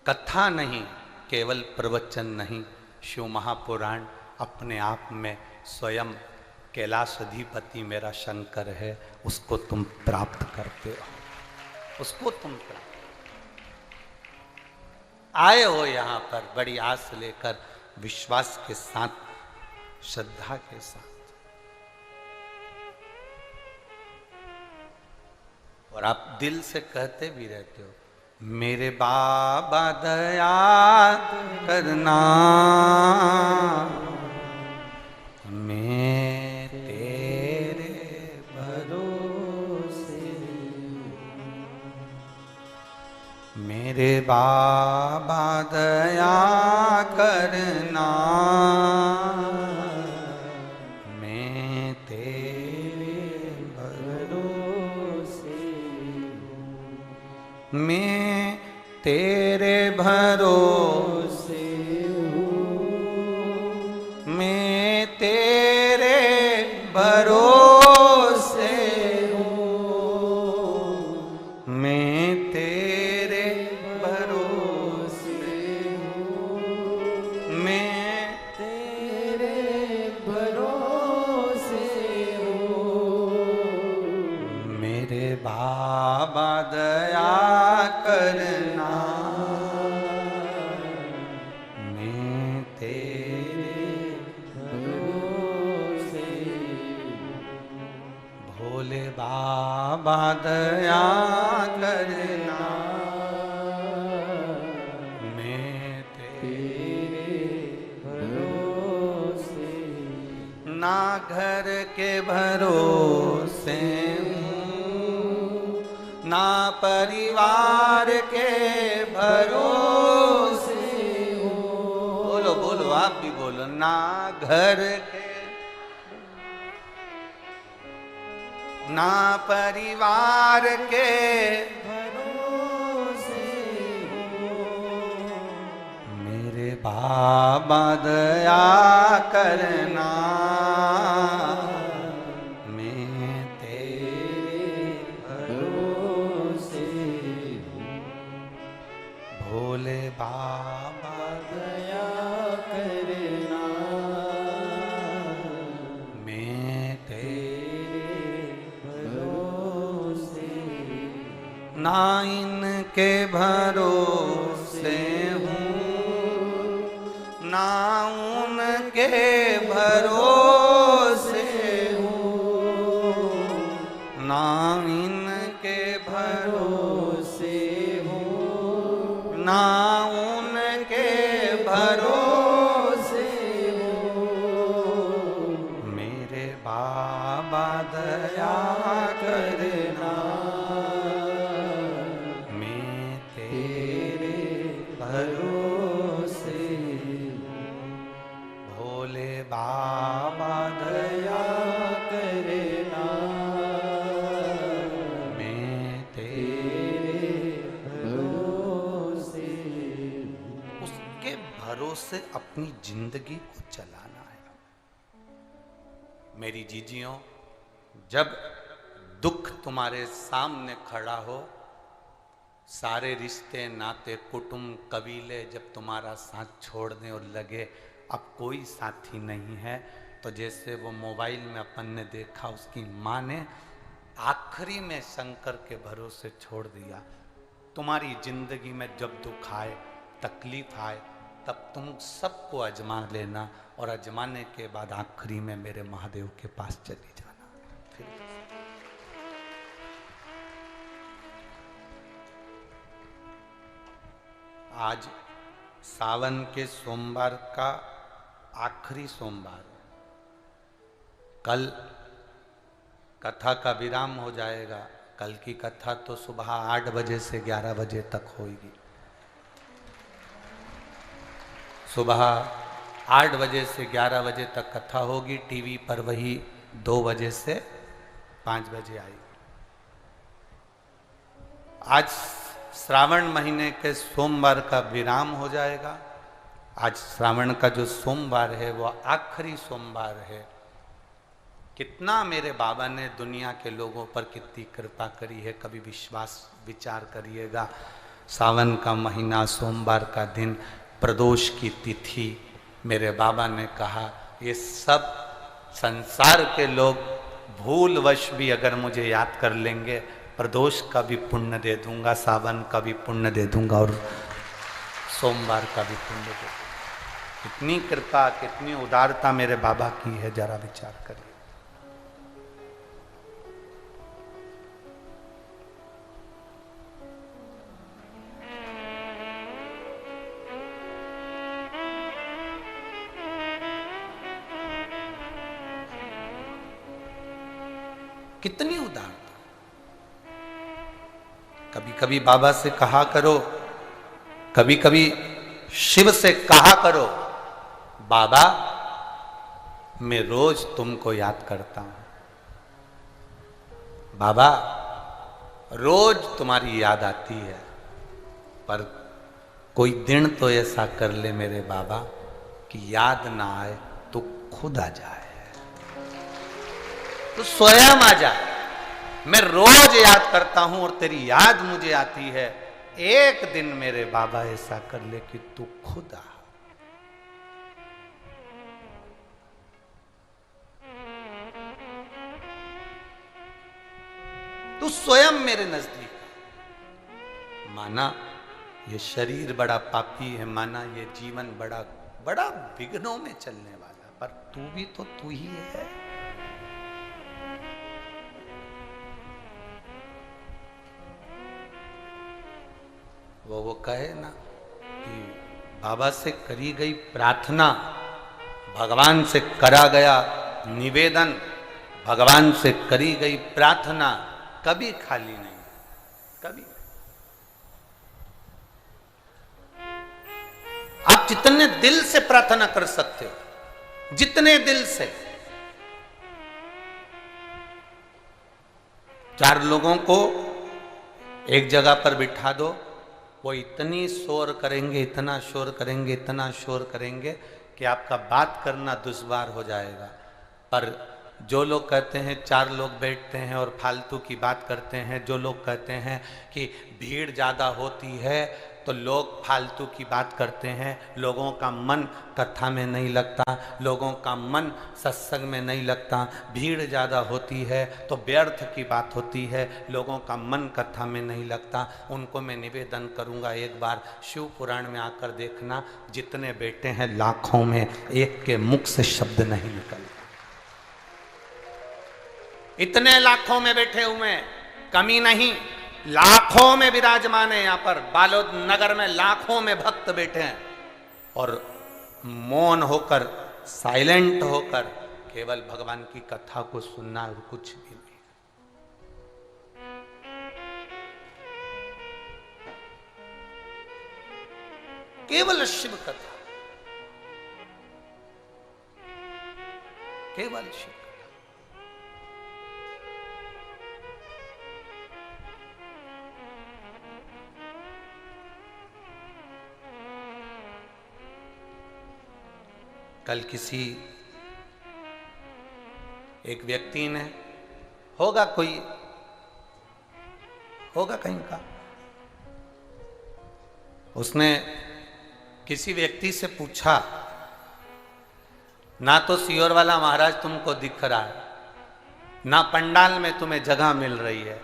Speaker 1: कथा नहीं, केवल प्रवचन नहीं, शिव महापुराण अपने आप में स्वयं कैलाश अधिपति मेरा शंकर है, उसको तुम प्राप्त करते हो, उसको तुम प्राप्त आए हो यहां पर बड़ी आस लेकर, विश्वास के साथ, श्रद्धा के साथ, और आप दिल से कहते भी रहते हो, मेरे बाबा दया करना, मैं मेरे बाबा दया करना, मैं तेरे भरोसे, मैं तेरे भरोसे, मैं तेरे भरोसे, मैं तेरे भरोसे, मैं तेरे भरोसे, बाबा दया करना, मैं तेरे
Speaker 2: भरोसे
Speaker 1: भोले बाबा दया करना, मैं तेरे
Speaker 2: भरोसे
Speaker 1: ना घर के भरोसे हूँ, ना परिवार के भरोसे हूँ। बोलो बोलो, आप भी बोलो। ना घर के, ना परिवार के भरोसे हूँ, मेरे बाबा दया करना, मैं तेरे
Speaker 2: भरोसे
Speaker 1: भोले बाबा
Speaker 2: दया करना,
Speaker 1: मैं तेरे
Speaker 2: भरोसे
Speaker 1: ना इनके भरोसे हूँ, ना उनके भरोसे हूँ, ना इनके भरोसे हूँ, ना उनके भरोसे हूँ, मेरे बाबा दया करना, मैं तेरे भरोसे भोले बाबा दया
Speaker 2: करना,
Speaker 1: मैं तेरे
Speaker 2: भरोसे
Speaker 1: उसके भरोसे अपनी जिंदगी को चलाना है। मेरी जीजियों, जब दुख तुम्हारे सामने खड़ा हो, सारे रिश्ते नाते कुटुंब कबीले जब तुम्हारा साथ छोड़ने और लगे अब कोई साथी नहीं है, तो जैसे वो मोबाइल में अपन ने देखा, उसकी माँ ने आखिरी में शंकर के भरोसे छोड़ दिया। तुम्हारी जिंदगी में जब दुख आए, तकलीफ आए, तब तुम सबको आजमा लेना, और आजमाने के बाद आखिरी में मेरे महादेव के पास चली जाना। फिर आज सावन के सोमवार का आखिरी सोमवार, कल कथा का विराम हो जाएगा। कल की कथा तो सुबह 8 बजे से 11 बजे तक होगी। सुबह 8 बजे से 11 बजे तक कथा होगी। टीवी पर वही 2 बजे से 5 बजे आएगी। आज श्रावण महीने के सोमवार का विराम हो जाएगा। आज श्रावण का जो सोमवार है वो आखिरी सोमवार है। कितना मेरे बाबा ने दुनिया के लोगों पर कितनी कृपा करी है, कभी विचार करिएगा। सावन का महीना, सोमवार का दिन, प्रदोष की तिथि, मेरे बाबा ने कहा ये सब संसार के लोग भूलवश भी अगर मुझे याद कर लेंगे, प्रदोष का भी पुण्य दे दूंगा, सावन का भी पुण्य दे दूंगा और सोमवार का भी पुण्य दे दूंगा। कितनी कृपा, कितनी उदारता मेरे बाबा की है, जरा विचार करिए। कितनी उदारता। कभी कभी बाबा से कहा करो, कभी कभी शिव से कहा करो, बाबा मैं रोज तुमको याद करता हूं, बाबा रोज तुम्हारी याद आती है, पर कोई दिन तो ऐसा कर ले मेरे बाबा कि याद ना आए तो खुद आ जाए, तो स्वयं आ जाए। मैं रोज याद करता हूं और तेरी याद मुझे आती है, एक दिन मेरे बाबा ऐसा कर ले कि तू खुद आ। तू तू स्वयं मेरे नजदीक। माना ये शरीर बड़ा पापी है, माना ये जीवन बड़ा बड़ा विघ्नों में चलने वाला, पर तू भी तो तू ही है। वो कहे ना कि बाबा से करी गई प्रार्थना, भगवान से करा गया निवेदन, भगवान से करी गई प्रार्थना कभी खाली नहीं, कभी। आप जितने दिल से प्रार्थना कर सकते हो, जितने दिल से। 4 लोगों को एक जगह पर बिठा दो, वो इतनी शोर करेंगे, इतना शोर करेंगे, इतना शोर करेंगे कि आपका बात करना दुश्वार हो जाएगा। पर जो लोग कहते हैं 4 लोग बैठते हैं और फालतू की बात करते हैं, जो लोग कहते हैं कि भीड़ ज़्यादा होती है तो लोग फालतू की बात करते हैं, लोगों का मन कथा में नहीं लगता, लोगों का मन सत्संग में नहीं लगता, भीड़ ज़्यादा होती है तो व्यर्थ की बात होती है, लोगों का मन कथा में नहीं लगता, उनको मैं निवेदन करूंगा एक बार शिव पुराण में आकर देखना, जितने बेटे हैं लाखों में एक के मुख से शब्द नहीं निकलता। इतने लाखों में बैठे हुए, कमी नहीं, लाखों में विराजमान है। यहाँ पर बालोद नगर में लाखों में भक्त बैठे हैं और मौन होकर, साइलेंट होकर केवल भगवान की कथा को सुनना और कुछ भी नहीं। केवल शिव कथा, केवल शिव। कल किसी एक व्यक्ति ने, होगा कोई, होगा कहीं का, उसने किसी व्यक्ति से पूछा, ना तो सियोर वाला महाराज तुमको दिख रहा है, ना पंडाल में तुम्हें जगह मिल रही है,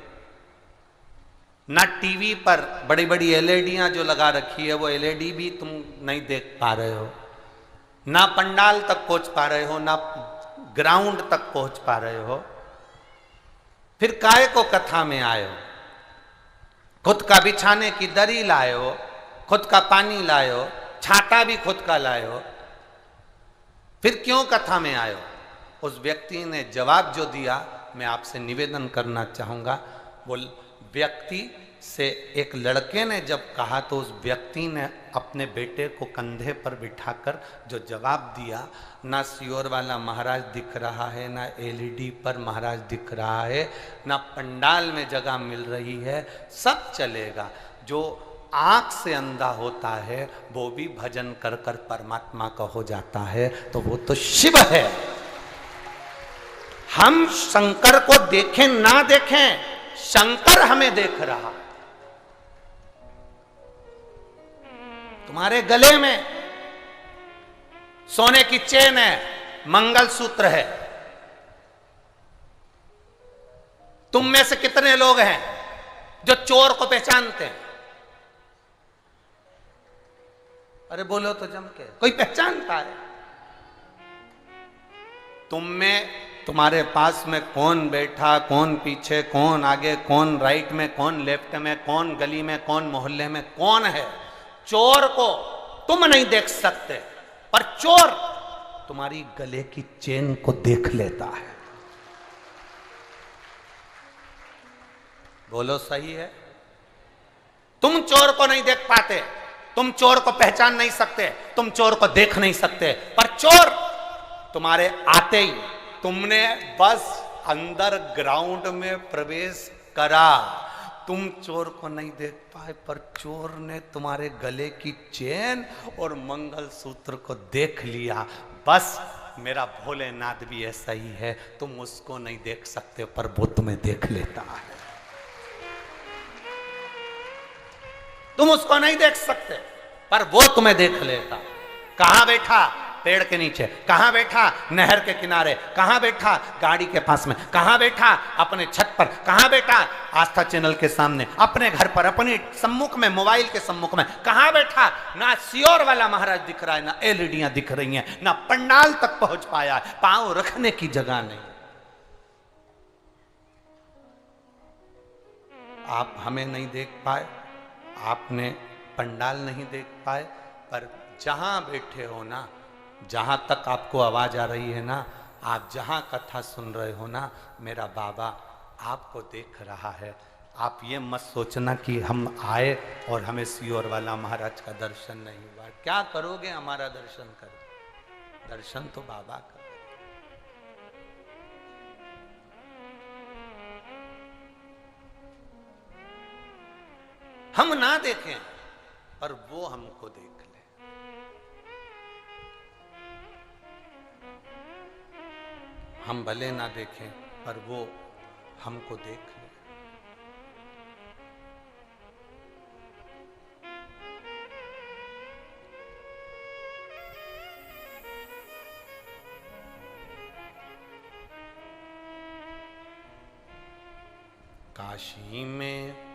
Speaker 1: ना टीवी पर बड़ी बड़ी एलईडियां जो लगा रखी है वो एलईडी भी तुम नहीं देख पा रहे हो, ना पंडाल तक पहुंच पा रहे हो, ना ग्राउंड तक पहुंच पा रहे हो, फिर काहे को कथा में आए हो? खुद का बिछाने की दरी लाए हो, खुद का पानी लाए हो, छाता भी खुद का लाए हो, फिर क्यों कथा में आए हो? उस व्यक्ति ने जवाब जो दिया, मैं आपसे निवेदन करना चाहूंगा। वो व्यक्ति से एक लड़के ने जब कहा तो उस व्यक्ति ने अपने बेटे को कंधे पर बिठाकर जो जवाब दिया, ना सियोर वाला महाराज दिख रहा है, ना एलईडी पर महाराज दिख रहा है, ना पंडाल में जगह मिल रही है, सब चलेगा। जो आंख से अंधा होता है वो भी भजन कर कर परमात्मा का हो जाता है, तो वो तो शिव है। हम शंकर को देखें ना देखें, शंकर हमें देख रहा। तुम्हारे गले में सोने की चेन है, मंगलसूत्र है, तुम में से कितने लोग हैं जो चोर को पहचानते हैं? अरे बोलो तो जम के, कोई पहचानता है? तुम में, तुम्हारे पास में कौन बैठा, कौन पीछे, कौन आगे, कौन राइट में, कौन लेफ्ट में, कौन गली में, कौन मोहल्ले में, कौन है? चोर को तुम नहीं देख सकते, पर चोर तुम्हारी गले की चेन को देख लेता है। बोलो सही है? तुम चोर को नहीं देख पाते, तुम चोर को पहचान नहीं सकते, तुम चोर को देख नहीं सकते, पर चोर तुम्हारे आते ही, तुमने बस अंदर ग्राउंड में प्रवेश करा, तुम चोर को नहीं देख पाए, पर चोर ने तुम्हारे गले की चेन और मंगलसूत्र को देख लिया। बस मेरा भोलेनाथ भी ऐसा ही है, तुम उसको नहीं देख सकते पर वो तुम्हें देख लेता है। तुम उसको नहीं देख सकते पर वो तुम्हें देख लेता। कहां बैठा? पेड़ के नीचे, कहाँ बैठा नहर के किनारे, कहाँ बैठा गाड़ी के पास में, कहाँ बैठा अपने छत पर, कहाँ बैठा आस्था चैनल के सामने, अपने घर पर, अपने सम्मुख में, मोबाइल के सम्मुख में, कहाँ बैठा। ना सियोर वाला महाराज दिख रहा है, ना एलईडियां दिख रही हैं, ना पंडाल तक पहुंच पाया है, पांव रखने की जगह नहीं। आप हमें नहीं देख पाए, आपने पंडाल नहीं देख पाए, पर जहां बैठे हो ना, जहां तक आपको आवाज आ रही है ना, आप जहां कथा सुन रहे हो ना, मेरा बाबा आपको देख रहा है। आप ये मत सोचना कि हम आए और हमें सियोर वाला महाराज का दर्शन नहीं हुआ। क्या करोगे हमारा दर्शन कर? दर्शन तो बाबा का। हम ना देखें पर वो हमको देख ले। हम भले ना देखें पर वो हमको देख ले। काशी में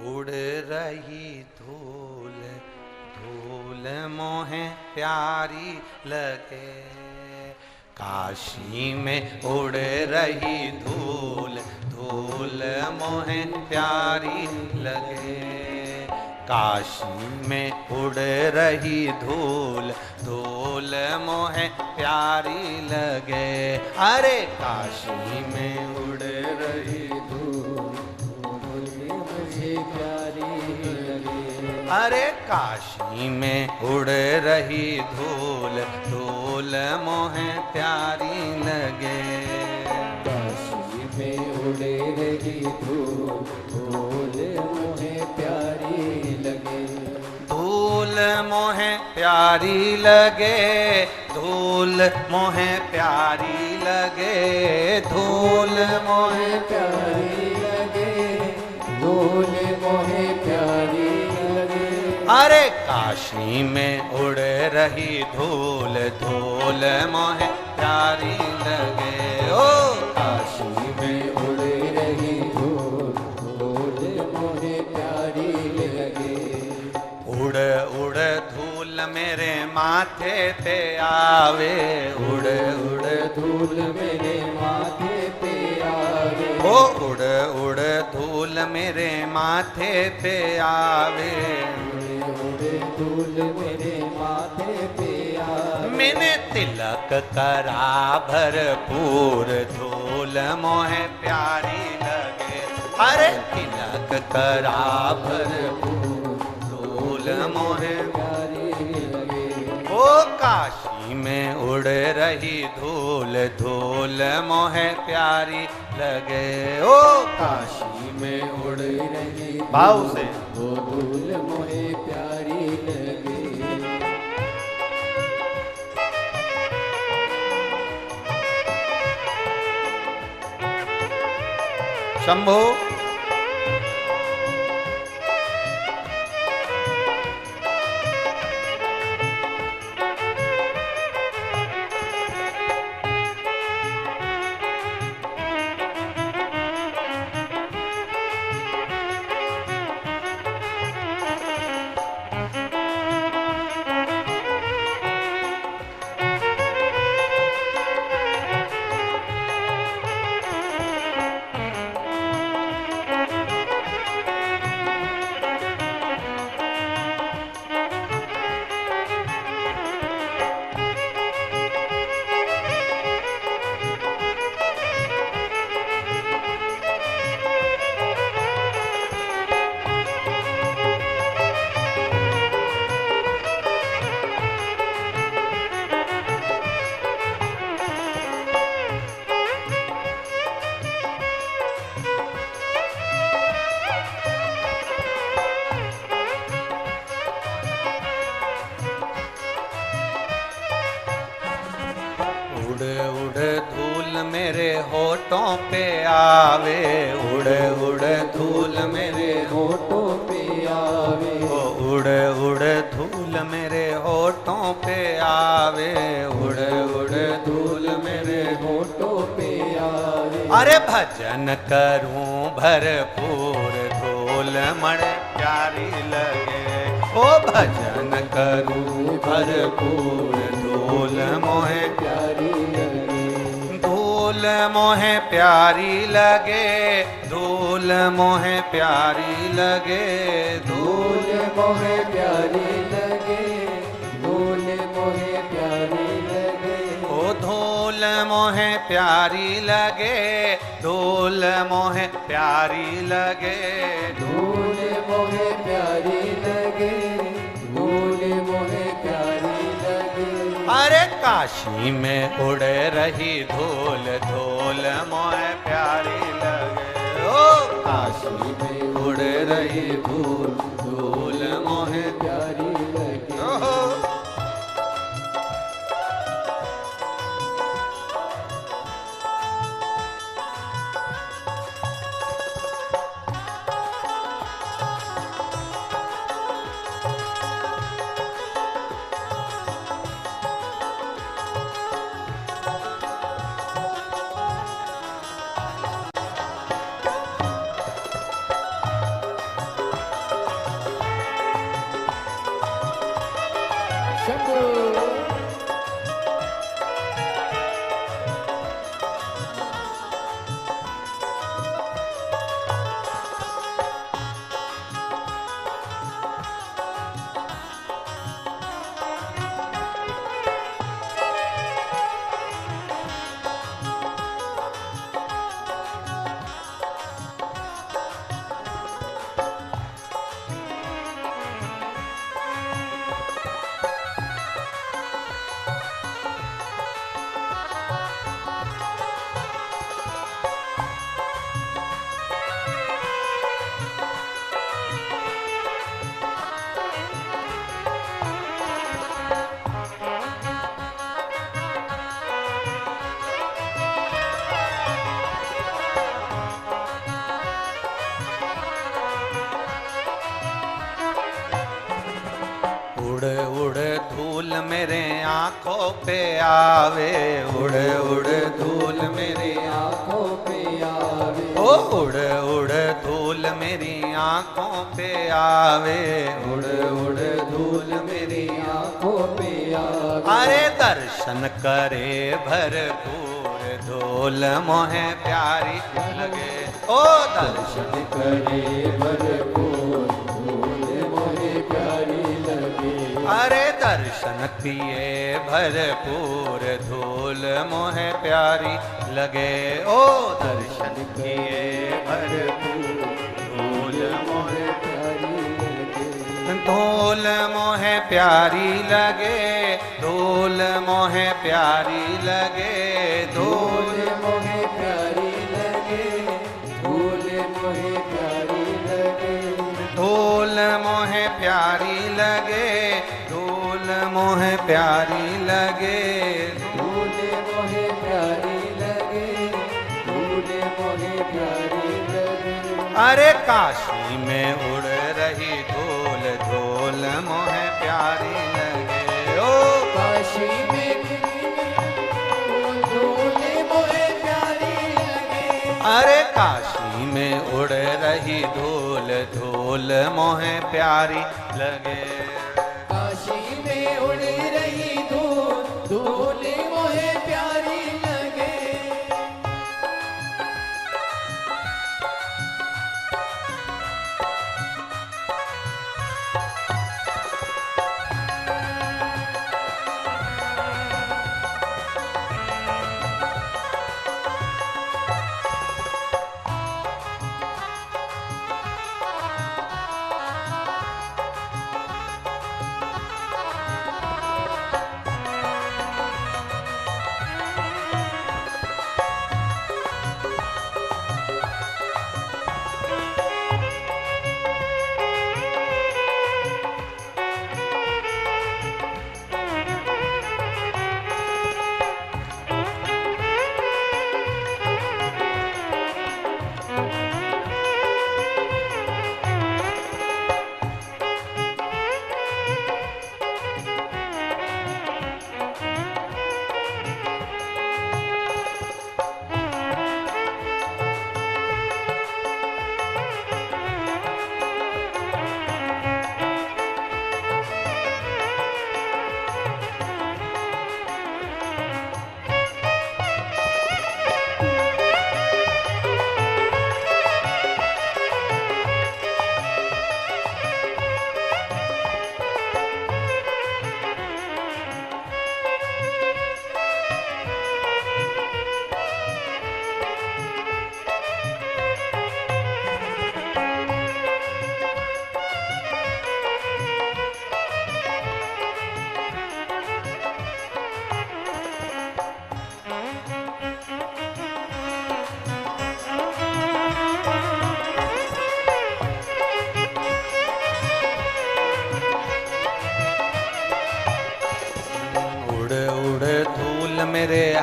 Speaker 1: उड़ रही धूल, धूल मोहे प्यारी लगे। काशी में उड़ रही धूल, धूल मोहे प्यारी लगे। काशी में उड़ रही धूल, धूल मोहे प्यारी लगे। अरे काशी में उड़ रही धूल, अरे काशी में उड़ रही धूल, धूल मोहे प्यारी लगे।
Speaker 2: काशी में उड़ रही धूल, धूल मोहे प्यारी लगे।
Speaker 1: धूल मोहे प्यारी लगे, धूल मोहे प्यारी लगे, धूल मोहे
Speaker 2: प्यारी लगे, धूल मोहे प्यारी लगे।
Speaker 1: अरे काशी में उड़ रही धूल, धूल मोहे प्यारी लगे। ओ
Speaker 2: काशी में उड़ रही धूल, धूल मोहे प्यारी लगे।
Speaker 1: उड़ उड़ धूल मेरे माथे पे आवे, उड़ उड़
Speaker 2: धूल मेरे माथे पे आवे।
Speaker 1: ओ उड़ उड़ धूल मेरे माथे पे आवे।
Speaker 2: धूल मेरे माथे पे आवे।
Speaker 1: मैंने तिलक करा भरपूर, धूल मोहे प्यारी लगे। अरे तिलक करा भरपूर, धूल मोहे
Speaker 2: प्यारी लगे।
Speaker 1: ओ काशी में उड़ रही धूल, धूल मोहे प्यारी लगे। ओ
Speaker 2: काशी में उड़ रही
Speaker 1: भाव से
Speaker 2: वो धूल मोहे प्यारी लगे।
Speaker 1: शंभो मेरे होठों पे आवे, उड़ उड़ धूल मेरे
Speaker 2: होठों पे आवे।
Speaker 1: ओ उड़ उड़ धूल मेरे होठों पे आवे, उड़ उड़ धूल मेरे
Speaker 2: होठों पे आवे।
Speaker 1: अरे भजन करूं भरपूर, धूल मड़े प्यारी लगे। ओ भजन करूं भरपूर, धूल मोहे
Speaker 2: प्यारी लगे।
Speaker 1: धूल मोहे प्यारी लगे, धूल मोहे प्यारी लगे,
Speaker 2: धूल मोहे प्यारी लगे, धूल मोहे प्यारी लगे।
Speaker 1: ओ धूल मोहे प्यारी लगे, धूल मोहे प्यारी लगे,
Speaker 2: धूल मोहे प्यारी लगे, धूल मोहे प्यारी लगे।
Speaker 1: अरे काशी में उड़ रही धूल, धूल मोहे प्यारी लगे। ओ
Speaker 2: काशी में उड़ रही धूल, धूल मोहे प्यारी लगे।
Speaker 1: ओहो।
Speaker 2: शंभू। उड़ उड़ धूल मेरे आंखों पे आवे, उड़ उड़ धूल मेरी आंखों पे आवे।
Speaker 1: ओ उड़ उड़ धूल मेरी आंखों पे आवे,
Speaker 2: उड़ उड़ धूल मेरी आंखों पे आवे।
Speaker 1: अरे दर्शन करे भरपूर, धूल मोहे प्यारी लगे। ओ दर्शन
Speaker 2: दर्शन करे भरपूर, धूल मोहे प्यारी लगे।
Speaker 1: अरे दर्शन किए भरपूर, धूल मोहे प्यारी लगे। ओ दर्शन किए भरपूर, धूल मोहे
Speaker 2: प्यारी लगे।
Speaker 1: धूल मोहे प्यारी लगे, धूल मोहे प्यारी लगे, धूल
Speaker 2: धूल मोहे प्यारी लगे, धूल मोहे प्यारी लगे।
Speaker 1: धूल मोहे प्यारी लगे, धूल मोहे प्यारी लगे।
Speaker 2: धूल मोहे प्यारी लगे, धूल मोहे प्यारी लगे।
Speaker 1: अरे काशी में उड़ रही धूल, धूल मोहे प्यारी लगे। ओ
Speaker 2: काशी में धूल मोहे प्यारी लगे।
Speaker 1: अरे काशी में उड़ रही धूल, धूल मोहे प्यारी लगे।
Speaker 2: काशी में उड़ रही धूल, धूल मोहे प्यारी लगे।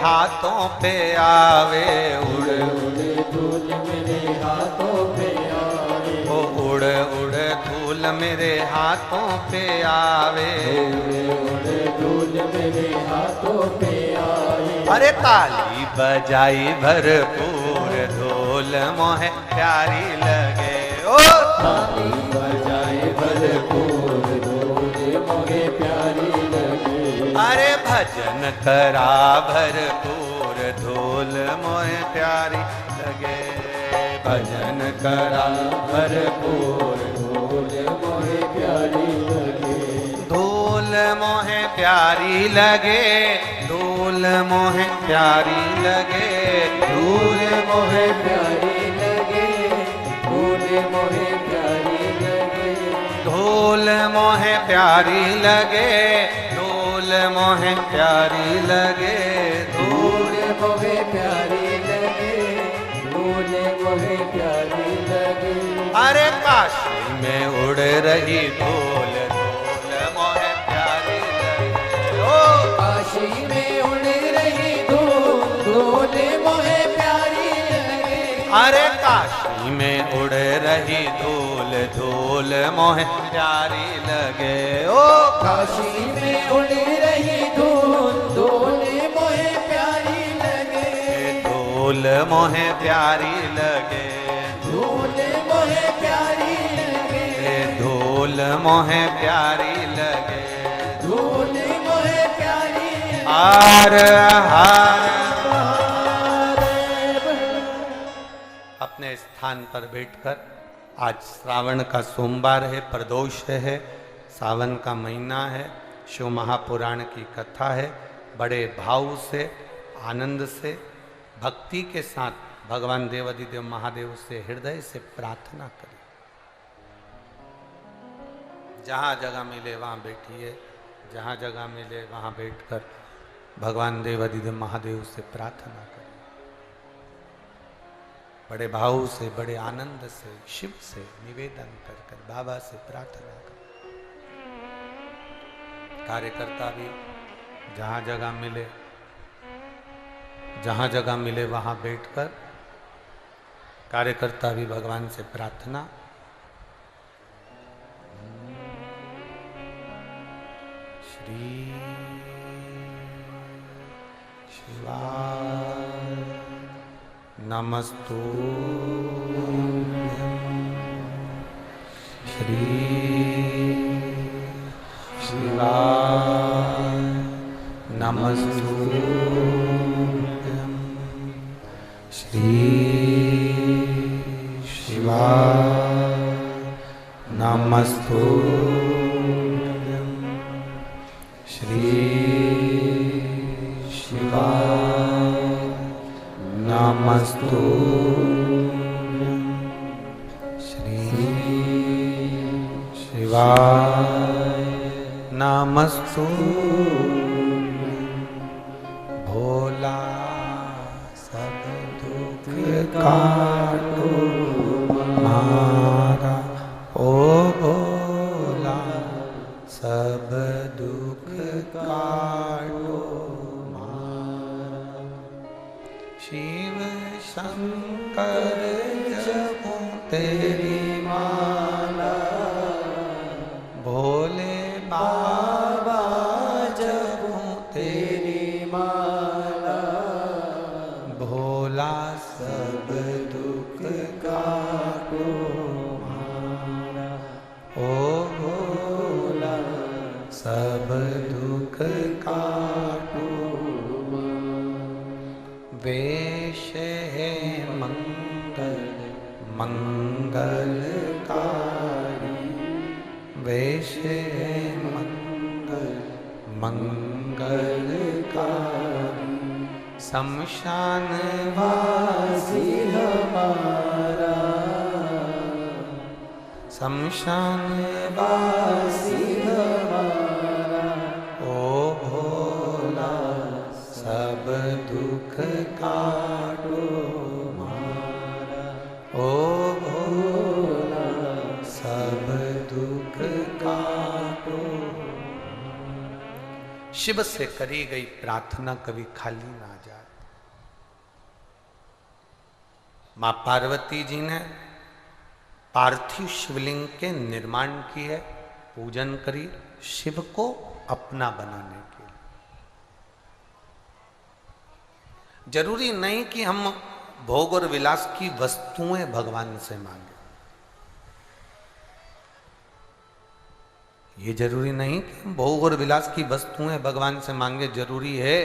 Speaker 2: हाथों पे आवे,
Speaker 3: उड़ उड़ धूल मेरे हाथों पे आवे,
Speaker 2: ओ उड़ उड़ धूल मेरे हाथों पे आवे,
Speaker 3: उड़ उड़ धूल मेरे हाथों पे आवे।
Speaker 2: अरे ताली बजाई भरपूर, ढोल मोहे प्यारी लगे, ओ
Speaker 3: ताली बजाए भरपूर, ढोल मोहे प्यारी लगे।
Speaker 2: अरे भजन करा भरपूर, ढोल मोहे प्यारी लगे, भजन करा
Speaker 3: भरपूर, ढोल मोहे प्यारी लगे।
Speaker 2: धूल मोहे प्यारी लगे, धूल मोहे प्यारी लगे,
Speaker 3: धूल मोहे प्यारी लगे, धूल मोहे प्यारी लगे।
Speaker 2: धूल मोहे प्यारी लगे, धूल मोहे प्यारी लगे,
Speaker 3: धूल मोहे प्यारी लगे, धूल मोहे प्यारी लगे।
Speaker 2: अरे काशी में उड़ रही धूल, धूल मोहे प्यारी लगे, ओ
Speaker 3: काशी में उड़ रही धूल, धूल मोहे प्यारी लगे।
Speaker 2: अरे काशी में उड़ रही धूल, धूल मोहे प्यारी लगे, ओ
Speaker 3: काशी में उड़ रही धूल, धूल मोहे प्यारी लगे।
Speaker 2: धूल मोहे प्यारी लगे,
Speaker 3: धूल मोहे प्यारी लगे,
Speaker 2: धूल मोहे प्यारी लगे,
Speaker 3: धूल मोहे प्यारी लगे।
Speaker 2: हार हार अपने स्थान पर बैठकर, आज श्रावण का सोमवार है, प्रदोष है, सावन का महीना है, शिव महापुराण की कथा है। बड़े भाव से, आनंद से, भक्ति के साथ भगवान देवाधिदेव महादेव से हृदय से प्रार्थना करें। जहाँ जगह मिले वहाँ बैठिए, जहाँ जगह मिले वहाँ बैठकर भगवान देवाधिदेव महादेव से प्रार्थना करें। बड़े भाव से, बड़े आनंद से, शिव से निवेदन कर कर बाबा से प्रार्थना करें। कार्यकर्ता भी जहाँ जगह मिले, जहाँ जगह मिले वहाँ बैठकर कार्यकर्ता भी भगवान से प्रार्थना। श्री शिवाय नमस्तुभ्यं, श्री शिवाय नमस्तुभ्यं, श्री शिवाय नमस्तुभ्यं, श्री शिवाय नमस्तुभ्यं, श्री शिवाय नमस्तुभ्यं। भोला सब दुख काटो मारा, ओ भोला सब दुख काटो मारा। शिव शंकर जपो तेरी माला, भोले बाबा जपो तेरी माला। भोला सब दुख काटो मारा, ओ भोला सब दुख काटो मारा। वेश है मंगल मंगलकारी, वेश है मंगल मंगलकारी। शमशान वासी हमारा, शमशान वासी हमारा। ओ भोला सब दुख काटो मारा, ओ भोला सब दुख काटो। शिव से करी गई प्रार्थना कभी खाली ना जाए। मां पार्वती जी ने पार्थिव शिवलिंग के निर्माण की है, पूजन करी शिव को अपना बनाने के लिए। जरूरी नहीं कि हम भोग और विलास की वस्तुएं भगवान से मांगे, ये जरूरी नहीं कि हम भोग और विलास की वस्तुएं भगवान से मांगे। जरूरी है